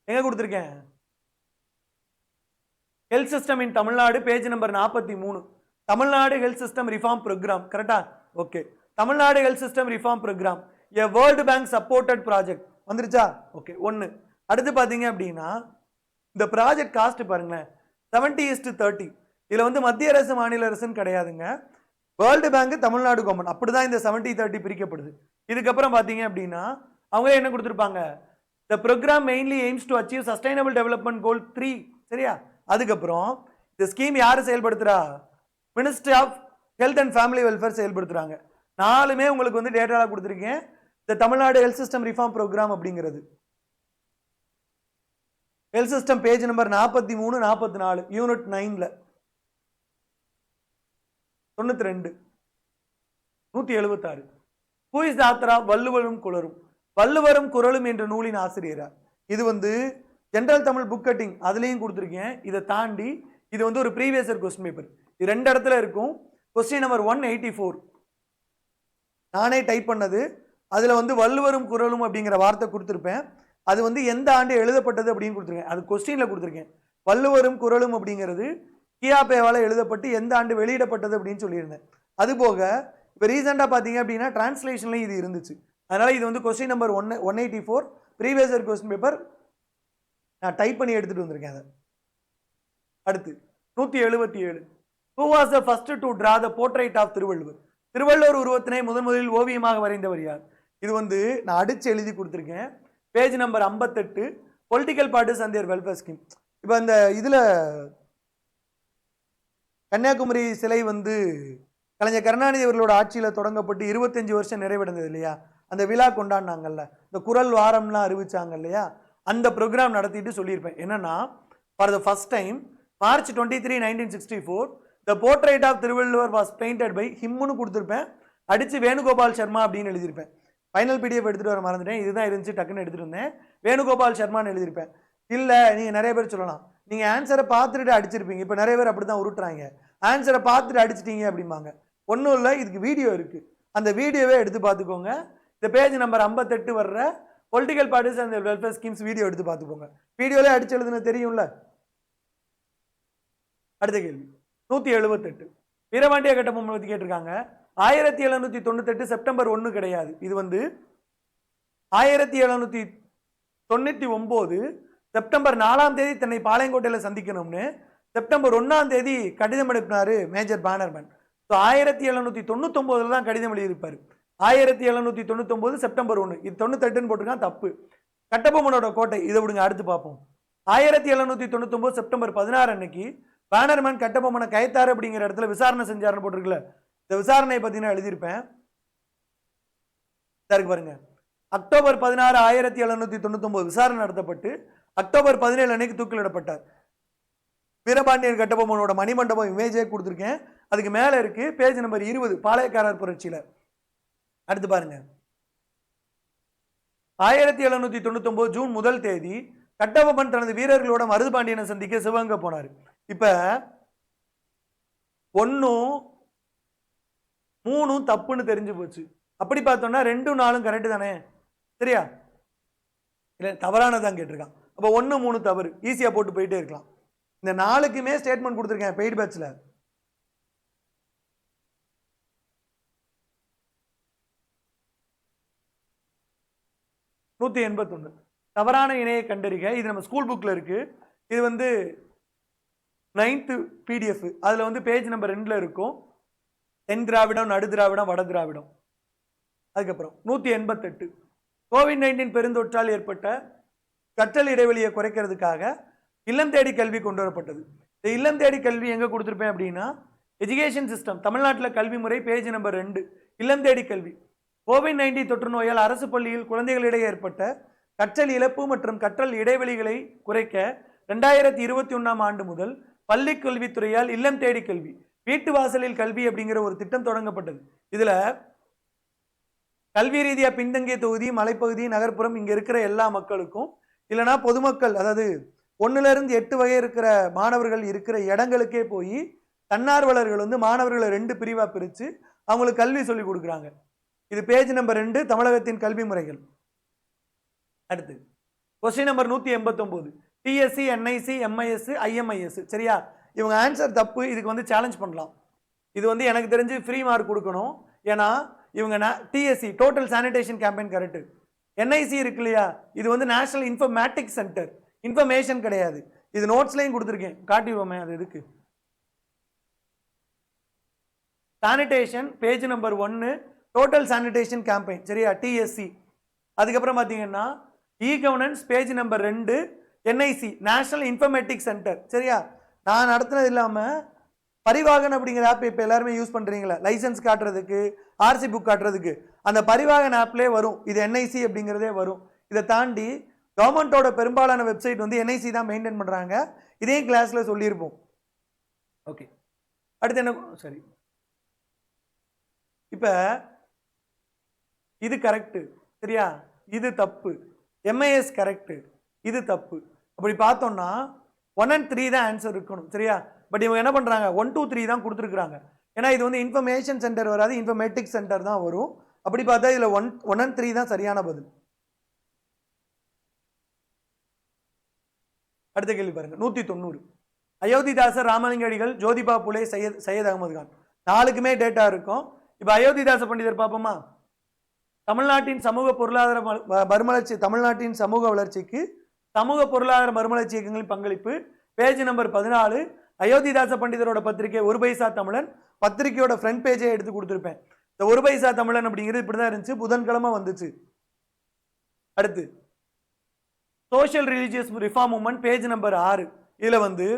எங்க கொடுத்துருக்கேன்? Health system in Tamil Nadu page number 43. Tamil Nadu health system reform programme கரெக்டா. Okay, Tamil Nadu health system reform programme a world bank supported project வந்துருச்சா. ஓகே, 1. அடுத்து பாத்தீங்க அப்படின்னா இந்த ப்ராஜெக்ட் காஸ்ட் பாருங்களேன், 70:30. இதுல வந்து மத்திய அரசு மாநில அரசுன்னு கிடையாதுங்க, வேர்ல்டு பேங்க் தமிழ்நாடு கவர்மெண்ட், அப்படிதான் இந்த 70:30 பிரிக்கப்படுது. இதுக்கப்புறம் பாத்தீங்க அப்படின்னா அவங்க என்ன கொடுத்துருப்பாங்க, the program mainly aims to achieve sustainable development goal 3. சரியா. அதுக்கப்புறம் இந்த ஸ்கீம் யாரு செயல்படுத்துறா, ministry of health and family welfare செயல்படுத்துறாங்க. 4மே உங்களுக்கு வந்து டேட்டால கொடுத்துருக்கேன். இந்த Tamil Nadu health system reform programme அப்படிங்கிறது health system page number 43, 44 unit 9ல 92. 176. Who is the author of வள்ளுவரும் குறளும்? வள்ளுவரும் குறளும் என்ற நூலின் ஆசிரியரார். இது வந்து ஜெனரல் தமிழ் புக் கட்டிங் அதுலயும் கொடுத்துருக்கேன். இதை தாண்டி இது வந்து ஒரு ப்ரீவியஸ் இயர் கொஸ்டின் பேப்பர், இது 2 இடத்துல இருக்கும். கொஸ்டின் நம்பர் 184 நானே டைப் பண்ணது. அதுல வந்து வள்ளுவரும் குறளும் அப்படிங்கிற வார்த்தை கொடுத்துருப்பேன். அது வந்து எந்த ஆண்டு எழுதப்பட்டது அப்படின்னு கொடுத்துருக்கேன், அது கொஸ்டின்ல கொடுத்துருக்கேன். வள்ளுவரும் குறளும் அப்படிங்கிறது கியாபேவால எழுதப்பட்டு எந்த ஆண்டு வெளியிடப்பட்டது அப்படின்னு சொல்லியிருந்தேன். அது போக இப்போ ரீசெண்டாக பார்த்தீங்க அப்படின்னா டிரான்ஸ்லேஷன்லையும் இது இருந்துச்சு. அதனால இது வந்து question number 184 previous year question paper, நான் டைப் பண்ணி எடுத்துட்டு வந்திருக்கேன் அதை. அடுத்து 177. Who was the first to draw the portrait of Thiruvalluvar? Thiruvalluvar உருவத்தினை முதலில் ஓவியமாக வரைந்தவர் யார்? இது வந்து நான் அடிச்சு எழுதி கொடுத்துருக்கேன். Page number 58. Political parties and their welfare scheme. இப்போ அந்த இதுல கன்னியாகுமரி சிலை வந்து கலைஞர் கருணாநிதி அவர்களோட ஆட்சியில் தொடங்கப்பட்டு 25 வருஷம் நிறைவடைந்தது இல்லையா, அந்த விழா கொண்டாடினாங்கல்ல, இந்த குறள் வாரம்லாம் அறிவிச்சாங்க இல்லையா, அந்த ப்ரோக்ராம் நடத்திட்டு சொல்லியிருப்பேன். என்னன்னா for the first time March 23, 1964 the portrait of Thiruvalluvar was painted by himனு கொடுத்துருப்பேன். அடிச்சு வேணுகோபால் சர்மா அப்படின்னு எழுதியிருப்பேன். ஃபைனல் PDF எடுத்துட்டு வர மறந்துட்டேன், இதுதான் இருந்துச்சு, டக்குன்னு எடுத்துட்டு வந்தேன். வேணுகோபால் சர்மான்னு எழுதியிருப்பேன். இல்லை நீங்கள் நிறைய பேர் சொல்லலாம், நீங்கள் ஆன்சரை பார்த்துட்டு அடிச்சிருப்பீங்க. இப்போ நிறைய பேர் அப்படி தான் உருட்டுறாங்க, ஆன்சரை பார்த்துட்டு அடிச்சிட்டீங்க அப்படிம்பாங்க. ஒன்றும் இல்லை, இதுக்கு வீடியோ இருக்குது, அந்த வீடியோவே எடுத்து பார்த்துக்கோங்க. இந்த பேஜ் நம்பர் 58 வர்ற political parties and welfare schemes video எடுத்து பார்த்துக்கோங்க. வீடியோலே அடிச்சு எழுதுன்னு தெரியும்ல. அடுத்த கேள்வி 178. வீரபாண்டிய கட்டபொம்மன் பற்றி கேட்டிருக்காங்க. 1798 செப்டம்பர் 1 கிடையாது, இது வந்து 1799 செப்டம்பர் 4ஆம் தேதி தன்னை பாளையங்கோட்டையில் சந்திக்கணும்னு செப்டம்பர் 1ஆம் தேதி கடிதம் அனுப்பினாரு மேஜர் பேனர்மேன். ஸோ 1799 தான் கடிதம் எழுதியிருப்பாரு. 1799 செப்டம்பர் 1, இது 98ன்னு போட்டிருக்கான், தப்பு. கட்டபொம்மனோட கோட்டை இதை விடுங்க, அடுத்து பார்ப்போம். 1799 செப்டம்பர் 16 அன்னைக்கு பேனர்மேன் கட்டபொம்மனை கைத்தாறு அப்படிங்கிற இடத்துல விசாரணை செஞ்சாருன்னு போட்டிருக்குல்ல, இந்த விசாரணையை பத்தி நான் எழுதியிருப்பேன். பாருங்க, அக்டோபர் 16 1799 விசாரணை நடத்தப்பட்டு அக்டோபர் 17 அன்னைக்கு தூக்கிலிடப்பட்டார். வீரபாண்டியன் கட்டபொம்மனோட மணிமண்டபம் இமேஜே கொடுத்துருக்கேன், அதுக்கு மேல இருக்கு, பேஜ் நம்பர் 20, பாளையக்காரர் புரட்சியில. அடுத்து பாருங்க, 1799 ஜூன் 1 தேதி கட்டபொம்மன் தனது வீரர்களோட மருதுபாண்டியனை சந்திக்க சிவகங்கை போனார். இப்ப 1 3 தப்புன்னு தெரிஞ்சு போச்சு. அப்படி பார்த்தோம்னா 2 4 கரெக்ட் தானே, சரியா? இல்ல தவறானதான் கேட்டிருக்கான். அப்ப 1 3 தவறு, ஈஸியா போட்டு போயிட்டே இருக்கலாம். இந்த 4க்குமே ஸ்டேட்மெண்ட் கொடுத்துருக்கேன் பெய்டு பேட்ச்ல. நூத்தி 81 தவறான இணையை கண்டறிக. இது நம்ம ஸ்கூல் புக்ல இருக்கு. இது வந்து 9th PDF, அதுல வந்து பேஜ் நம்பர் 2ல இருக்கும். தென் திராவிடம், நடு திராவிடம், வட திராவிடம். அதுக்கப்புறம் 188 கோவிட்-19 பெருந்தொற்றால் ஏற்பட்ட கற்றல் இடைவெளியை குறைக்கிறதுக்காக இல்லம் தேடி கல்வி கொண்டு வரப்பட்டது. இந்த இல்லம் தேடி கல்வி எங்க கொடுத்துருப்பேன் அப்படின்னா, எஜுகேஷன் சிஸ்டம் தமிழ்நாட்டில் கல்வி முறை, பேஜ் நம்பர் 2, இல்லம் தேடி கல்வி. கோவிட்-19 தொற்று நோயால் அரசு பள்ளியில் குழந்தைகளிடையே ஏற்பட்ட கற்றல் இழப்பு மற்றும் கற்றல் இடைவெளிகளை குறைக்க 2021 ஆண்டு முதல் பள்ளி கல்வித்துறையால் இல்லம் தேடி கல்வி, வீட்டு வாசலில் கல்வி அப்படிங்கிற ஒரு திட்டம் தொடங்கப்பட்டது. இதுல கல்வி ரீதியா பின்தங்கிய தொகுதி, மலைப்பகுதி, நகர்ப்புறம் இங்க இருக்கிற எல்லா மக்களுக்கும், இல்லைனா பொதுமக்கள், அதாவது 1ல இருந்து 8 வகை இருக்கிற மாணவர்கள் இருக்கிற இடங்களுக்கே போய் தன்னார்வலர்கள் வந்து மாணவர்களை 2 பிரிவா பிரிச்சு அவங்களுக்கு கல்வி சொல்லி கொடுக்குறாங்க. இது பேஜ் நம்பர் 2, தமிழகத்தின் கல்வி முறைகள். அடுத்து question number 189 DSC, NIC, MIS, IMIS. சரியா? இவங்க ஆன்சர் தப்பு, இதுக்கு வந்து சேலஞ்ச் பண்ணலாம். இது வந்து எனக்கு தெரிஞ்சு ஃப்ரீ மார்க் கொடுக்கணும். ஏன்னா இவங்க DSC total sanitation campaign correct. NIC இருக்கு இல்லையா, இது வந்து நேஷனல் இன்ஃபர்மேட்டிக்ஸ் சென்டர், இன்ஃபர்மேஷன் கிடையாது. இது நோட்ஸ்லையும் கொடுத்துருக்கேன், காட்டிடுவோமே அது எதுக்கு. Sanitation page number 1, total sanitation campaign. சரியா? டிஎஸ்சி. அதுக்கப்புறம் பார்த்தீங்கன்னா e governance page number 2, NIC national informatics centre. சரியா? நான் நடத்தினது இல்லாமல் பரிவாகன் அப்படிங்கிற ஆப் இப்போ எல்லாருமே யூஸ் பண்ணுறீங்களா, லைசன்ஸ் காட்டுறதுக்கு, ஆர்சி புக் காட்டுறதுக்கு, அந்த பரிவாகன் ஆப்லேயே வரும், இது என்ஐசி அப்படிங்கிறதே வரும். இதை தாண்டி கவர்மெண்ட்டோட பெரும்பாலான வெப்சைட் வந்து என்ஐசி தான் மெயின்டைன் பண்ணுறாங்க. இதையும் கிளாஸில் சொல்லியிருப்போம். ஓகே, அடுத்து என்ன? சரி, இப்போ இது கரெக்டு. சரியா? இது தப்பு. எம்ஐஎஸ் கரெக்டு, இது தப்பு. அப்படி பார்த்தோம்னா 1 and 3 தான் ஆன்சர் இருக்கணும். சரியா? பட் இவங்க என்ன பண்ணுறாங்க, 1 2 3 தான் கொடுத்துருக்குறாங்க. ஏன்னா இது வந்து இன்ஃபர்மேஷன் சென்டர் வராது, இன்ஃபர்மேட்டிக்ஸ் சென்டர் தான் வரும். அப்படி பார்த்தா இதில் 1 and 3 தான் சரியான பதில். அடுத்த கேள்வி பாருங்க, 190 அயோத்திதாசர், ராமலிங்க அடிகள், ஜோதிபா புலே, சையத் அகமது கான். 4க்குமே டேட்டா இருக்கும். இப்போ அயோத்திதாச பண்டிதர் பார்ப்போமா? தமிழ்நாட்டின் சமூக பொருளாதார மறுமலர்ச்சி, தமிழ்நாட்டின் சமூக வளர்ச்சிக்கு சமூக பொருளாதார மறுமலர்ச்சி இயக்கங்களின் பங்களிப்பு, பேஜ் நம்பர் 14. அயோத்திதாச பண்டிதரோட பத்திரிகை 1 பைசா தமிழன், பத்திரிகையோட ஃப்ரண்ட் பேஜை எடுத்து கொடுத்துருப்பேன். இந்த 1 பைசா தமிழன் அப்படிங்கிறது இப்படிதான் இருந்துச்சு, புதன்கிழமை வந்துச்சு. அடுத்து social religious reform movement page number 6. இதுல வந்து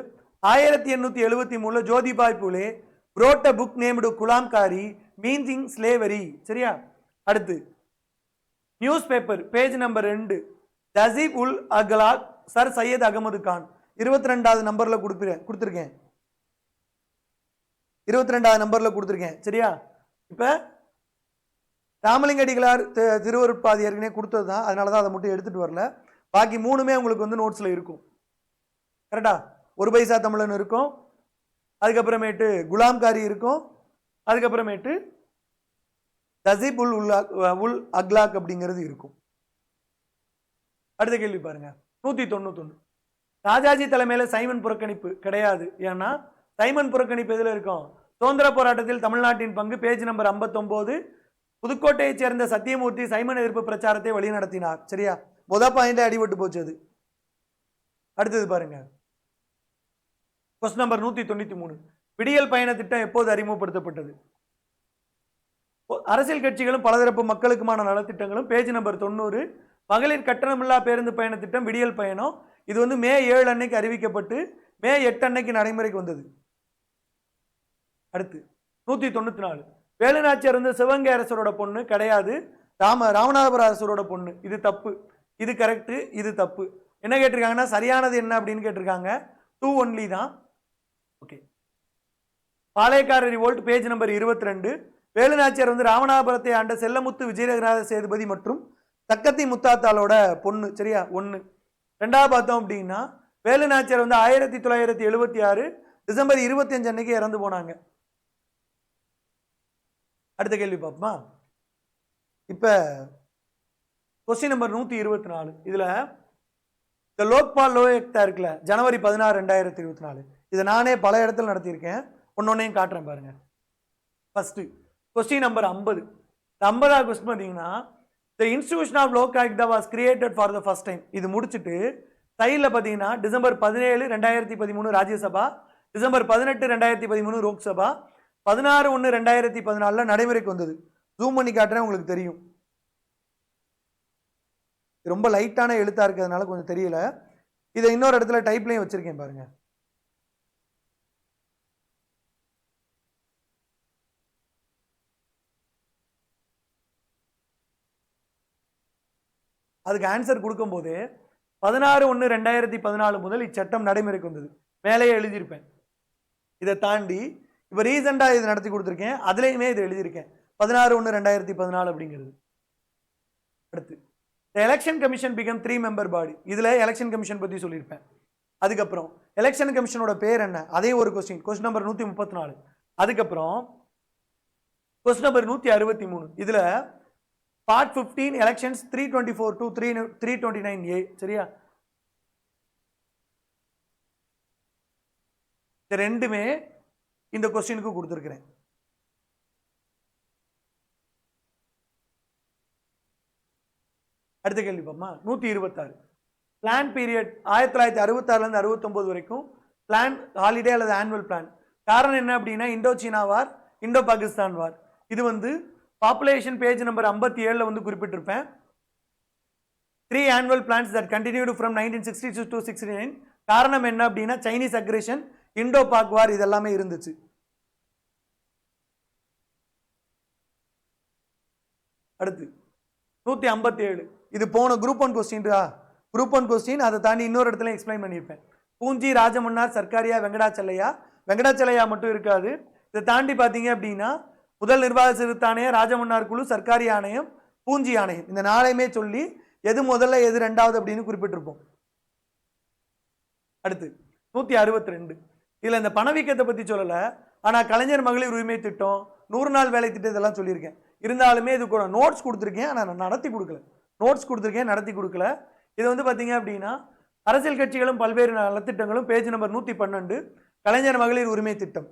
1873 Jyotiba Phule wrote a book named Gulamgiri meaning slavery. சரியா? அடுத்து news paper page number 2, Tahzeeb ul Akhlaq, sir Syed Ahmed Khan. 22வது நம்பர்ல கொடுத்துருக்கேன், 22வது நம்பர்ல கொடுத்துருக்கேன். சரியா? இப்ப ராமலிங்க அடிகளார் திருவருட்பாதி ஏற்கனவே கொடுத்தது தான், அதனாலதான் அதை மட்டும் எடுத்துட்டு வரல. பாக்கி 3மே உங்களுக்கு வந்து நோட்ஸ்ல இருக்கும். கரெக்டா? 1 பைசா தமிழன் இருக்கும், அதுக்கப்புறமேட்டு குலாம்காரி இருக்கும், அதுக்கப்புறமேட்டு தசீப் உல் அக்லாக் அப்படிங்கிறது இருக்கும். அடுத்த கேள்வி பாருங்க, 191 ராஜாஜி தலைமையில சைமன் புறக்கணிப்பு கிடையாது. ஏன்னா சைமன் புறக்கணிப்பு எதுல இருக்கும்? சுதந்திர போராட்டத்தில் தமிழ்நாட்டின் பங்கு பேஜ் நம்பர் 59. புதுக்கோட்டையைச் சேர்ந்த சத்தியமூர்த்தி சைமன் எதிர்ப்பு பிரச்சாரத்தை வழிநடத்தினார். சரியா? பாயிண்ட் அடிபட்டு போச்சு அது. அடுத்தது பாருங்க, கொஸ்டின் நம்பர் 193 விடியல் பயண திட்டம் எப்போது அறிமுகப்படுத்தப்பட்டது? அரசியல் கட்சிகளும் பலதரப்பு மக்களுக்குமான நலத்திட்டங்களும் பேஜ் நம்பர் 90. மகளிர் கட்டணமில்லா பேருந்து பயண திட்டம் விடியல் பயணம். இது வந்து மே 7 அன்னைக்கு அறிவிக்கப்பட்டு மே 8 அன்னைக்கு நடைமுறைக்கு வந்தது. அடுத்து 194 வேலுநாச்சியார் வந்து சிவகங்கை அரசரோட பொண்ணு கிடையாது, ராமநாதபுர அரசரோட பொண்ணு. இது தப்பு, இது கரெக்ட், இது தப்பு. என்ன கேட்டிருக்காங்கன்னா சரியானது என்ன அப்படின்னு கேட்டிருக்காங்க. 2 ஒன்லி தான். Okay, Palayakkara revolt page number 22. Velu Nachiyar வந்து ராமநாதபுரத்தை ஆண்ட செல்லமுத்து விஜயநாத சேதுபதி மற்றும் தக்கத்தி முத்தாத்தாளோட பொண்ணு. சரியா? 1. ரெண்டாவது பார்த்தோம் அப்படின்னா வேலுநாச்சியார் வந்து 1976 டிசம்பர் 25 அன்னைக்கு இறந்து போனாங்க. அடுத்த கேள்வி பார்ப்போமா? இப்ப கொஸ்டின் நம்பர் 124. இதுல இந்த லோக்பால் லோயக்தா இருக்குல்ல, ஜனவரி 16 2024, இதை நானே பல இடத்துல நடத்தியிருக்கேன். ஒன்னொன்னையும் காட்டுறேன் பாருங்க. First question number 50. 50வது கொஸ்டின் பார்த்தீங்கன்னா The institution of Lok Ayuktha was created for the first time. இது முடிச்சுட்டு சைடில் பார்த்தீங்கன்னா டிசம்பர் 17 2013 ராஜ்யசபா, டிசம்பர் 18 2013 லோக்சபா, 16/1/2014 நடைமுறைக்கு வந்தது. ஜூம் பண்ணி காட்டுறேன், உங்களுக்கு தெரியும். ரொம்ப லைட்டான எழுத்தா இருக்கிறதுனால கொஞ்சம் தெரியல. இதை இன்னொரு இடத்துல டைப்லையும் வச்சிருக்கேன் பாருங்க. அதுக்கு ஆன்சர் கொடுக்கும் போது 16/1/2014 முதல் இச்சட்டம் நடைமுறைக்கு வந்தது. மேலேயே எழுதியிருப்பேன். இதை தாண்டி இப்போ ரீசெண்டாக இது நடத்தி கொடுத்துருக்கேன், அதுலேயுமே இதை எழுதியிருக்கேன் 16/1/2014 அப்படிங்கிறது. அடுத்து எலெக்ஷன் கமிஷன் பிகம் 3 மெம்பர் பாடி. இதில் எலெக்ஷன் கமிஷன் பற்றி சொல்லியிருப்பேன். அதுக்கப்புறம் எலெக்ஷன் கமிஷனோட பேர் என்ன, அதே ஒரு கொஸ்டின் நம்பர் 134. அதுக்கப்புறம் கொஸ்டின் நம்பர் 163. இதில் பார்ட் 15 எலெக்ஷன்ஸ் 324 to 329A. சரியா? இந்த ரெண்டுமே இந்த கொஸ்டினுக்கு கொடுத்துருக்கிறேன். அடுத்த கேள்வி பாப்போமா? 126 பிளான் பீரியட் 1966 69 வரைக்கும் பிளான் ஹாலிடே அல்லது ஆனுவல் பிளான். காரணம் என்ன அப்படின்னா Indo China war, Indo Pakistan war. இது வந்து பாப்புலேஷன் பேஜ் நம்பர் 57 வந்து குறிப்பிட்டிருப்பேன். 3 annual plans that continued from 1966 to 69. காரணம் என்ன அப்படின்னா Chinese aggression, Indo Pak war, இதெல்லாமே இருந்துச்சு. அடுத்து 157. இது போன குரூப் 1 கொஸ்டின். Group 1 question. அதை தாண்டி இன்னொரு இடத்துல எக்ஸ்பிளைன் பண்ணியிருப்பேன். பூஞ்சி ராஜமன்னார் சர்க்காரியா வெங்கடாச்சலையா. வெங்கடாச்சலையா மட்டும் இருக்காது. இதை தாண்டி பார்த்தீங்க அப்படின்னா முதல் நிர்வாக சிறுத்தாணையம், ராஜமன்னார் குழு, சர்க்காரி ஆணையம், பூஞ்சி ஆணையம், இந்த நாளையுமே சொல்லி எது முதல்ல எது ரெண்டாவது அப்படின்னு குறிப்பிட்டிருப்போம். அடுத்து 162. இதுல இந்த பணவீக்கத்தை பத்தி சொல்லல, ஆனா கலைஞர் மகளிர் உரிமை திட்டம், 100 நாள் வேலை திட்டம் இதெல்லாம் சொல்லியிருக்கேன். இருந்தாலுமே இது கூட நோட்ஸ் கொடுத்துருக்கேன், ஆனால் நான் நடத்தி கொடுக்கல. நோட்ஸ் கொடுத்துருக்கேன், நடத்தி கொடுக்கல. இது வந்து பார்த்தீங்க அப்படின்னா அரசியல் கட்சிகளும் பல்வேறு நலத்திட்டங்களும் பேஜ் நம்பர் 112 கலைஞர் மகளிர் உரிமை திட்டம்.